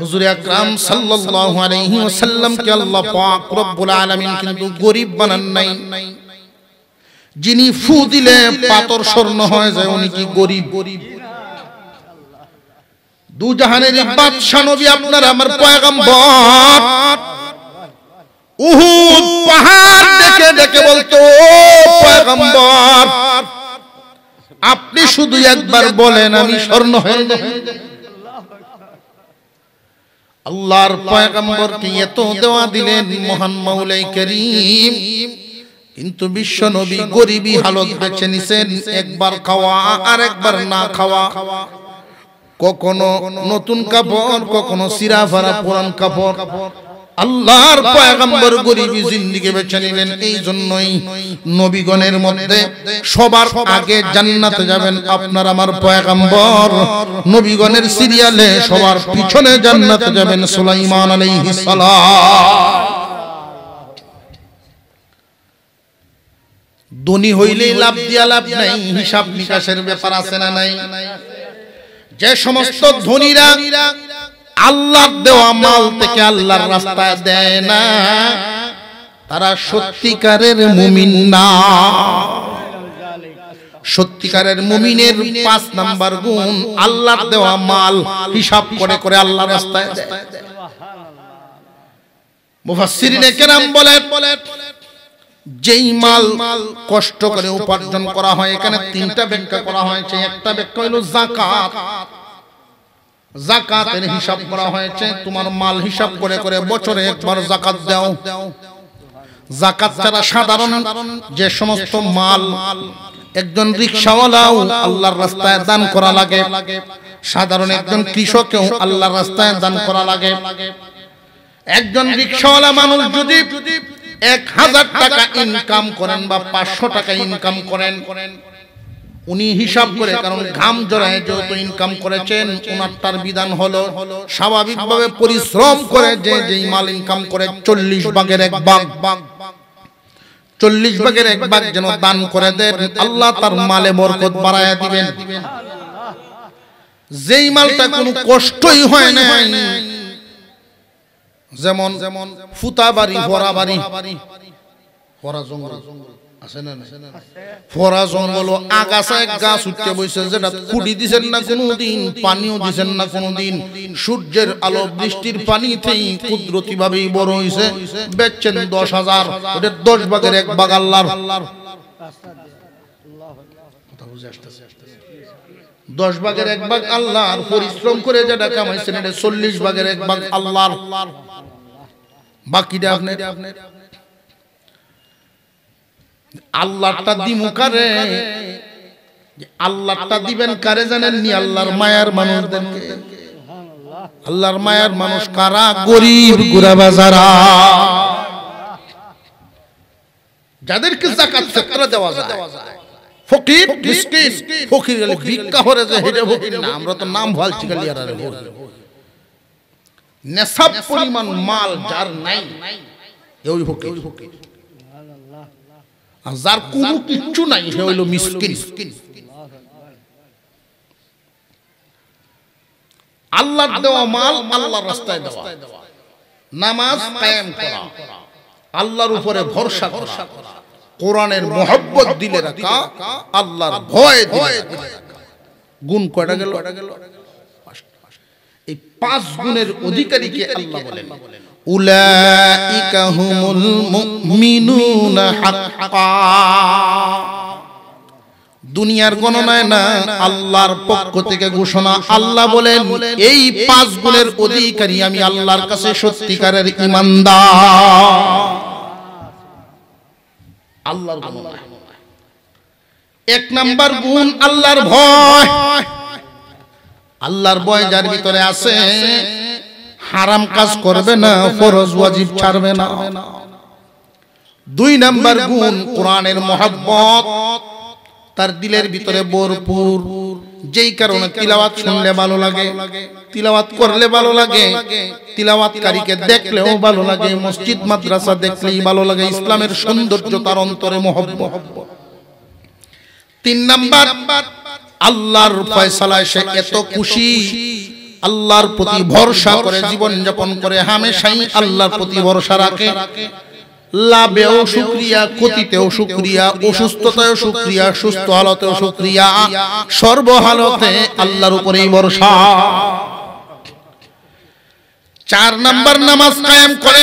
হুজুর আকরাম সাল্লাল্লাহু আলাইহি ওয়াসাল্লাম কে আল্লাহ পাক রব্বুল আলামিন কিন্তু গরিব বানান নাই। যিনি ফু দিলে পাথর স্বর্ণ হয়ে যায়, উনি কি গরিব? দু জাহানের বাদশা নবী আপনার আমার পয়গম্বর উহুদ পাহাড় দেখে দেখে বলতো, পয়গম্বর আপনি শুধু একবার বলেন আমি স্বর্ণ হয়ে যাব। আল্লাহর পয়গম্বরকে এত দেওয়া দিলেন মহান মাওলাই করিম, কিন্তু বিশ্ব নবী গরিবী হালত বেছে নিছেন, একবার খাওয়া আর একবার না খাওয়া, কখনো নতুন কাপড় কখনো চিরা ফারা পুরান কাপড়। আল্লাহর পয়গম্বর গরিবী জিন্দেগি বেছে নিলেন। এই জন্যই নবীগণের মধ্যে সবার আগে জান্নাতে যাবেন আপনার আমার পয়গম্বর, নবীগণের সিরিয়ালে সবার পিছনে জান্নাতে যাবেন সুলাইমান আলাইহিস সালাম। ধনী হইলেই লাভ দিয়া লাভ নাই, হিসাব নিকাশের ব্যাপার আছে না নাই? যে সমস্ত ধনীরা আল্লাহর দেওয়া মাল থেকে আল্লাহর রাস্তায় দেয় না, তারা সত্যিকারের মুমিন না। সত্যিকারের মুমিনের 5 নাম্বার গুণ, আল্লাহর দেওয়া মাল হিসাব করে করে আল্লাহর রাস্তায় দেয়। মুফাসসিরিনে কেরাম বলেন, যেই মাল কষ্ট করে উপার্জন করা হয়, এখানে 3টা ব্যাখ্যা করা হয়েছে। একটা ব্যাখ্যা হলো যাকাত। যাকাতের হিসাব করা হয়েছে, তোমার মাল হিসাব করে করে বছরে একবার যাকাত দাও। যাকাত ছাড়া সাধারণ যে সমস্ত মাল একজন রিকশাওয়ালাও আল্লাহর রাস্তায় দান করা লাগে, সাধারণ একজন কৃষকেও আল্লাহর রাস্তায় দান করা লাগে। একজন রিকশাওয়ালা মানুষ যদি 1000 টাকা ইনকাম করেন বা 500 টাকা ইনকাম করেন, উনি হিসাব করে, কারণ ঘাম জড়ায় যেহেতু ইনকাম করেছেন, ওনারটার বিধান হলো স্বাভাবিকভাবে পরিশ্রম করে যেই মাল ইনকাম করে 40 ভাগের 1 ভাগ, 40 ভাগের 1 ভাগ যেন দান করে দেন, আল্লাহ তার মালে বরকত বাড়ায়া দিবেন। যেই মালটা কোনো কষ্টই হয় না, যেমন ফুতা বাড়ি, ফরা বাড়ি, ফরা জঙ্গল আছে না? ফরা জঙ্গল আগাছায় গাছ উঠতে বসে, যেটা কুটি দিছেন না কোনোদিন, পানিও দিছেন না কোনোদিন, সূর্যের আলো বৃষ্টির পানিতেই কুদরতি ভাবেই বড় হইছে, বেচছেন 10,000, ওটা 10 ভাগের 1 ভাগ আল্লাহর। কথা বুঝে আসতেছে? 10 ভাগের 1 ভাগ আল্লাহর, পরিশ্রম করে যেটা কামাইছেন এটা 40 ভাগের 1 ভাগ আল্লাহর। বাকিটা আপনি আল্লাহটা দিমু কারে, আল্লাহটা দিবেন কারে জানেন নি? আল্লাহর মায়ার মানুষদেরকে। আল্লাহর মায়ার মানুষ কারা? গরিব গুরাবা যারা, যাদেরকে যাকাত ফিতরা দেওয়া যায়। ফকির মিসকিন, ফকির গেলে ভিক্ষা করে যে হেডে ফকির না, আমরা তো নাম ভালছি খালি আর আরে বল। নেশাব পরিমাণ মাল যার নাই, ওই ফকির। আর যার কোনো কিচ্ছু নাই, সে হইল মিসকিন। আল্লাহর দেওয়া মাল আল্লাহর রাস্তায় দেওয়া, নামাজ কায়েম করা, আল্লাহর উপরে ভরসা করা, কোরআনের মহব্বত দিলে রাখা, আল্লাহর ভয় দিলে রাখা। গুণ কয়টা গেল? এই 5 গুণের অধিকারীকে আল্লাহ বলেন উলাইকা হুমুল মুমিনুনা হাক্কা। দুনিয়ার গণনায় না, আল্লাহর পক্ষ থেকে ঘোষণা। আল্লাহ বলেন এই 5 গুণের অধিকারী আমি আল্লাহর কাছে সত্যিকারের ঈমানদার। আল্লাহর গণনা 1 নাম্বার গুণ আল্লাহর ভয়। আল্লাহর ভয় যার ভিতরে আছে, হারাম কাজ করবে না, ফরজ ওয়াজিব ছাড়বে না। 2 নাম্বার গুণ কোরআনের মহব্বত তার দিলের ভিতরে ভরপুর, যেই কারণে তিলাওয়াত শুনলে ভালো লাগে, তিলাওয়াত করলে ভালো লাগে, তিলাওয়াতকারীকে দেখলেও ভালো লাগে, মসজিদ মাদ্রাসা দেখলেই ভালো লাগে। ইসলামের সৌন্দর্য তার অন্তরে মহব্বত। 3 নাম্বার আল্লাহর ফয়সালায় সে এত খুশি, আল্লাহর প্রতি ভরসা করে জীবন যাপন করে, হামেশাই আল্লাহর প্রতি ভরসা রাখে। লাভেও শুকরিয়া, ক্ষতিতেও শুকরিয়া, অসুস্থতায়ও শুকরিয়া, সুস্থ হালতেও শুকরিয়া, সর্বহালতে আল্লাহর উপরেই ভরসা। 4 নাম্বার নামাজ কায়েম করে,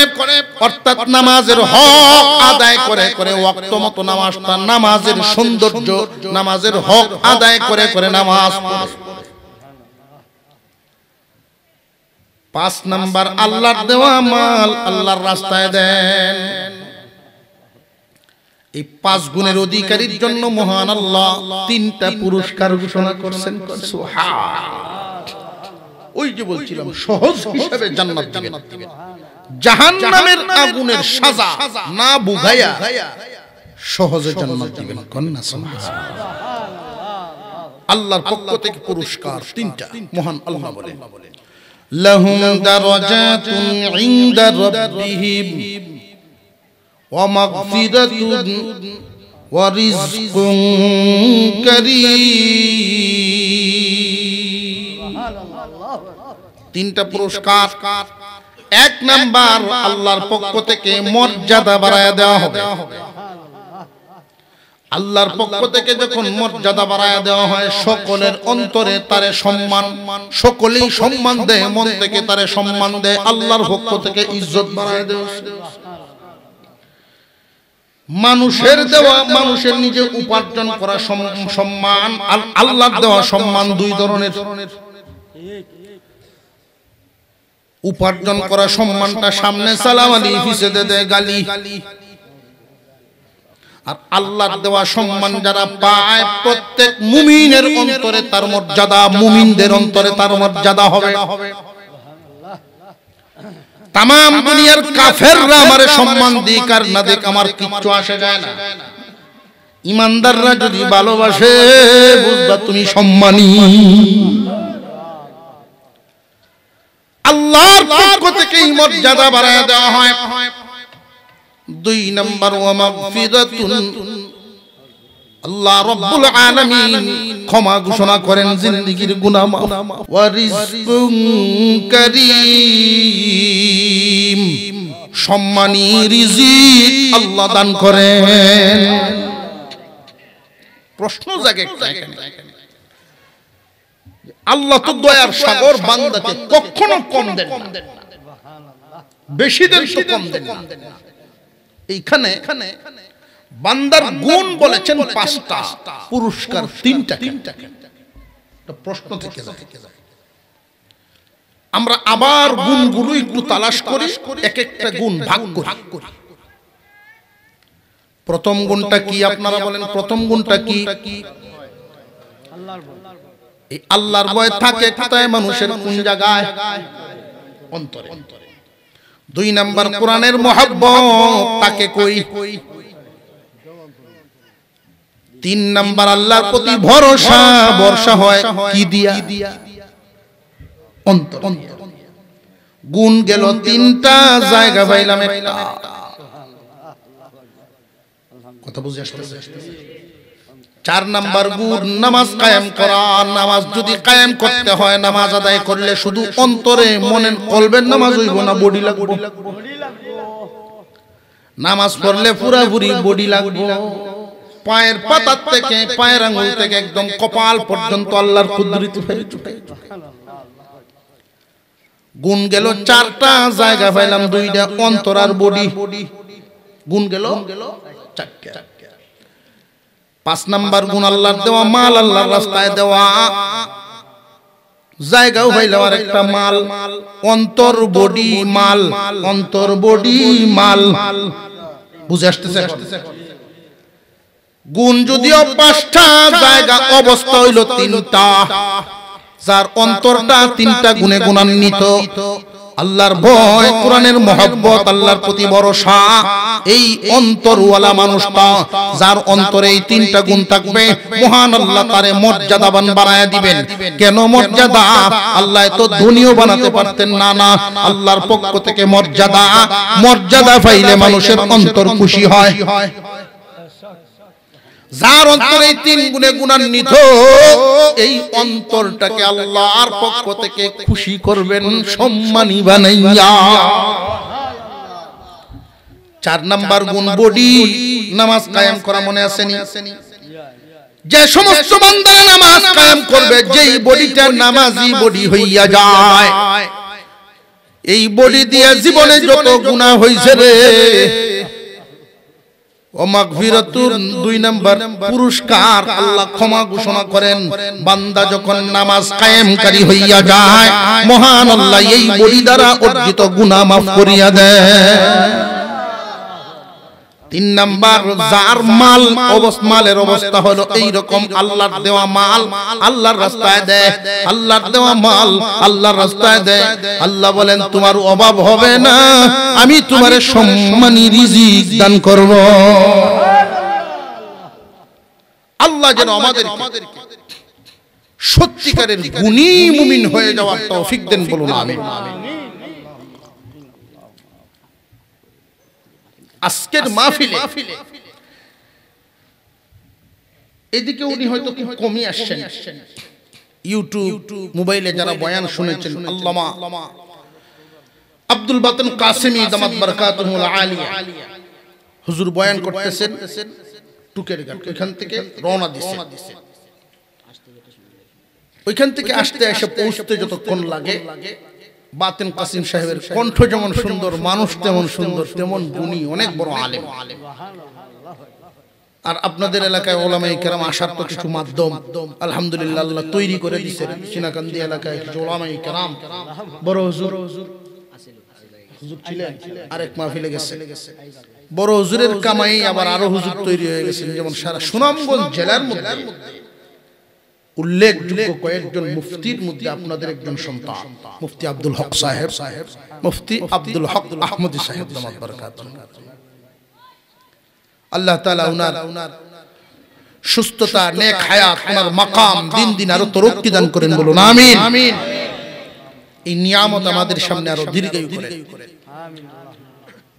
অর্থাৎ নামাজের হক আদায় করে করে, ওয়াক্ত মতো নামাজটা, নামাজের সৌন্দর্য, নামাজের হক আদায় করে করে নামাজ পড়ে। 5 নাম্বার আল্লাহর দেওয়া মাল আল্লাহর রাস্তায় দেন। এই 5 গুণের অধিকারীর জন্য মহান আল্লাহ 3টা পুরস্কার ঘোষণা করেছেন। ওই যে বলছিলাম সহজ হিসাবে জান্নাত দিবেন, জাহান্নামের আগুনের সাজা না বুঝাইয়া সহজে জান্নাত দিবেন। কন্যা সুবহানাল্লাহ। আল্লাহর পক্ষ থেকে পুরস্কার 3টা। মহান আল্লাহ বলেন লাহুম দারাজাতুন ইনদা রাব্বিহিম ওয়া মাগফিরাতুন ওয়া রিজকুন কারীম। তিনটা পুরস্কার। এক নাম্বার, আল্লাহর পক্ষ থেকে মর্যাদা বাড়ায়া দেওয়া হবে। আল্লাহর পক্ষ থেকে যখন মর্যাদা বাড়ায়া দেওয়া হয়, সকলের অন্তরে তারে সম্মান, সকলেই সম্মান দেয়, মন থেকে তারে সম্মান দেয়। আল্লাহর পক্ষ থেকে ইজ্জত বাড়ায়া দেওয়া। মানুষের দেওয়া, মানুষের নিজে উপার্জন করা সম্মান, আল্লাহর দেওয়া সম্মান দুই ধরনের। উপার্জন করা সম্মানটা সামনে সালাম আলী, পিছনে দেয় গালি। আর আল্লাহর দেওয়া সম্মান যারা পায়, প্রত্যেক মুমিনের অন্তরে তার মর্যাদা, মুমিনদের অন্তরে তার মর্যাদা হবে। তাম দুনিয়ার কাফেররা আমারে সম্মান দিক আর না দিক আমার কিচ্ছু আসে যায় না। ইমানদাররা যদি ভালোবাসে, বুঝবা তুমি সম্মানী। আল্লাহর পক্ষ থেকে এই মর্যাদা বাড়ায় দেওয়া হয়। দুই নাম্বার, ওয়া মাগফিরাতুন, আল্লাহ রাব্বুল আলামিন ক্ষমা ঘোষণা করেন জিন্দেগীর গুনাহ মাফ। ওয়া রিজকুন কারীম, সম্মানী রিজিক আল্লাহ দান করেন। প্রশ্ন জাগে, আল্লাহ তো দয়ার সাগর, বান্দাকে কখনো কম দেন না, বেশি দেন তো কম দেন না। এইখানে বান্দার গুণ বলেছেন 5টা, পুরস্কার 3টা। প্রশ্ন থেকে যায়, আমরা আবার গুণগুলো একটু তালাশ করি, এক একটা গুণ ভাগ করি। প্রথম গুণটা কি আপনারা বলেন? প্রথম গুণটা কি? এই আল্লাহর ভয় থাকে কোথায়? মানুষের কোন জায়গায়? অন্তরে। 2 নাম্বার, কোরআনের মহব্বত তাকে কই? 3 নাম্বার, আল্লাহর প্রতি ভরসা, ভরসা হয় কি দিয়া? অন্তর। গুণ গেল 3টা, জায়গা পাইলাম একটা। কথা বুঝে আসতেছে? 4 নাম্বার গুণ, নামাজ কায়েম করা। নামাজ যদি কায়েম করতে হয়, নামাজ আদায় করলে শুধু অন্তরে, মনের কলবের নামাজ হইব না, বডি লাগবে। নামাজ পড়লে পুরাপুরি বডি লাগবে। পায়ের পাতা থেকে, পায়ের আঙ্গুল থেকে একদম কপাল পর্যন্ত আল্লাহর কুদরত। গুণ গেল 4টা, জায়গা পাইলাম 2টা, অন্তর আর বডি। গুণ গেল 4টা। 5 নাম্বার গুণ, আল্লাহর দেওয়া মাল, আল্লাহর রাস্তায় দেওয়া। জায়গাও পাইলাম আর একটা মাল, অন্তর বডি মাল, অন্তর বডি মাল। বুঝে আসতেছে? গুণ যদিও 5টা, জায়গা অবস্থা হইল 3টা। যার অন্তরটা 3টা গুণে গুণান্বিত, আল্লাহর ভয়, কোরআনের মহব্বত, আল্লাহর প্রতি ভরসা, এই অন্তরওয়ালা মানুষটা, যার অন্তরে এই 3টা গুণ থাকবে, মহান আল্লাহ তারে মর্যাদাবান বানায়া দিবেন। কেন মর্যাদা? আল্লাহ তো দুনিয়া বানাতে পারতেন না। না, আল্লাহর পক্ষ থেকে মর্যাদা। মর্যাদা পাইলে মানুষের অন্তর খুশি হয়। যার অন্তরে এই 3 গুণে গুণান্বিত, এই অন্তরটাকে আল্লাহর পক্ষ থেকে খুশি করবেন, সম্মানী বানাইয়া। 4 নাম্বার গুণ বডি, নামাজ কায়েম করা। মনে আসেনি? যে সমস্ত বান্দারা নামাজ কায়েম করবে, যেই বডিটা নামাজি বডি হইয়া যায়, এই বডি দিয়ে জীবনে যত গুনাহ হইছে রে, ও মাগফিরাতুন 2 নাম্বার পুরস্কার, আল্লাহ ক্ষমা ঘোষণা করেন। বান্দা যখন নামাজ কায়েমকারী হইয়া যায়, মহান আল্লাহ এই বডি দ্বারা অর্জিত গুনাহ মাফ করিয়া দেন। 3 নাম্বার, যার মাল, মালের অবস্থা হলো এইরকম, আল্লাহর দেওয়া মাল আল্লাহর রাস্তায় দেয়, আল্লাহর দেওয়া মাল আল্লাহর রাস্তায় দেয়। আল্লাহ বলেন তোমার অভাব হবে না, আমি তোমারে সম্মানী রিজিক দান করব। আল্লাহ যেন আমাদেরকে সত্যিকারের গুণী মুমিন হয়ে যাওয়ার তৌফিক দেন, বলুন আমিন। আজকের মাহফিলে এদিকে উনি হয়তো খুব কমই আসছেন। ইউটিউব মোবাইলে যারা বয়ান শুনেছেন, আল্লামা আব্দুল বাতিন কাসেমি দামাত বারাকাতুহুল আলিয়া হুজুর বয়ান করতেছেন টুকের ঘাট, ওইখান থেকে রওনা দিছে। ওইখান থেকে আসতে এসে পৌঁছতে যতক্ষণ লাগে, বাতিন কাসিম সাহেবের কণ্ঠ যেমন সুন্দর, মানুষ তেমন সুন্দর, তেমন গুণী, অনেক বড় আলেম। আর আপনাদের এলাকায় ওলামায়ে কেরাম আসার তো কিছু মাধ্যম আলহামদুলিল্লাহ আল্লাহ তৈরি করে দিয়েছেন। চিনাকান্দি এলাকায় কিছু ওলামায়ে কেরাম, বড় হুজুর ছিলেন, আরেক মাহফিলে গেছে, বড় হুজুরের কামাই আবার আরো হুজুর তৈরি হয়ে গেছেন। যেমন সারা সুনামগঞ্জ জেলার মধ্যে উল্লেখযোগ্য কয়েকজন মুফতির মধ্যে আপনাদের একজন সন্তান, মুফতি আব্দুল হক সাহেব, মুফতি আব্দুল হক আহমদী সাহেব দামাত বারাকাতুহু। আল্লাহ তাআলা উনার সুস্থতা, নেক হায়াত, উনার মাকাম দিন দিন আরো তরক্কি দান করেন, বলুন আমিন। এই নিয়ামত আমাদের সামনে আরো দীর্ঘায়ু করেন।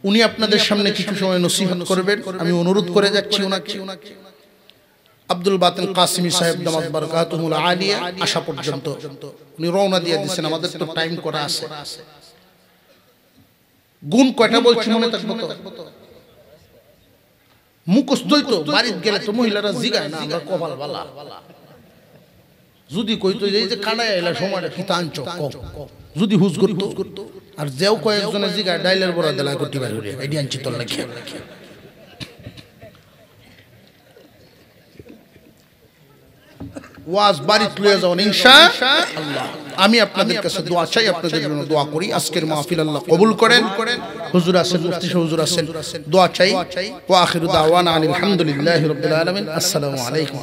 উনি আপনাদের সামনে কিছু সময় নসিহত করবেন। আমি অনুরোধ করে যাচ্ছি ওনাকে, আব্দুল বাতিন কাসেমি সাহেব দামাত বারাকাতুহুল আলিয়া আসা পর্যন্ত উনি রওনা দিয়ে দিয়েছেন। আমাদের তো টাইম করা আছে। গুণ কয়টা বলছি মনে থাকবো তো? মুখস্থই তো, বাড়িতে গেলে তো মহিলারা জিগায় না আমরা কপাল বালা। যদি কইতো এই যে কানায় এলা সময়টা কি টানছ যদি হুজ করতো, আর যেও কয়েকজনে জিগায় ডাইলের বড়া দেলা করতে পারে এডি আনছি তোর লাগে। ওয়াজ বাড়িতে লয়ে যাও ইনশাআল্লাহ। আমি আপনাদের কাছে দোয়া চাই, আপনাদের জন্য দোয়া করি। আজকের মাহফিল আল্লাহ কবুল করেন। হুজুর আছেন, মুফতি হুজুর আছেন, দোয়া চাই। ওয়া আখিরু দাওয়ানা আলহামদুলিল্লাহি রাব্বিল আলামিন। আসসালামু আলাইকুম।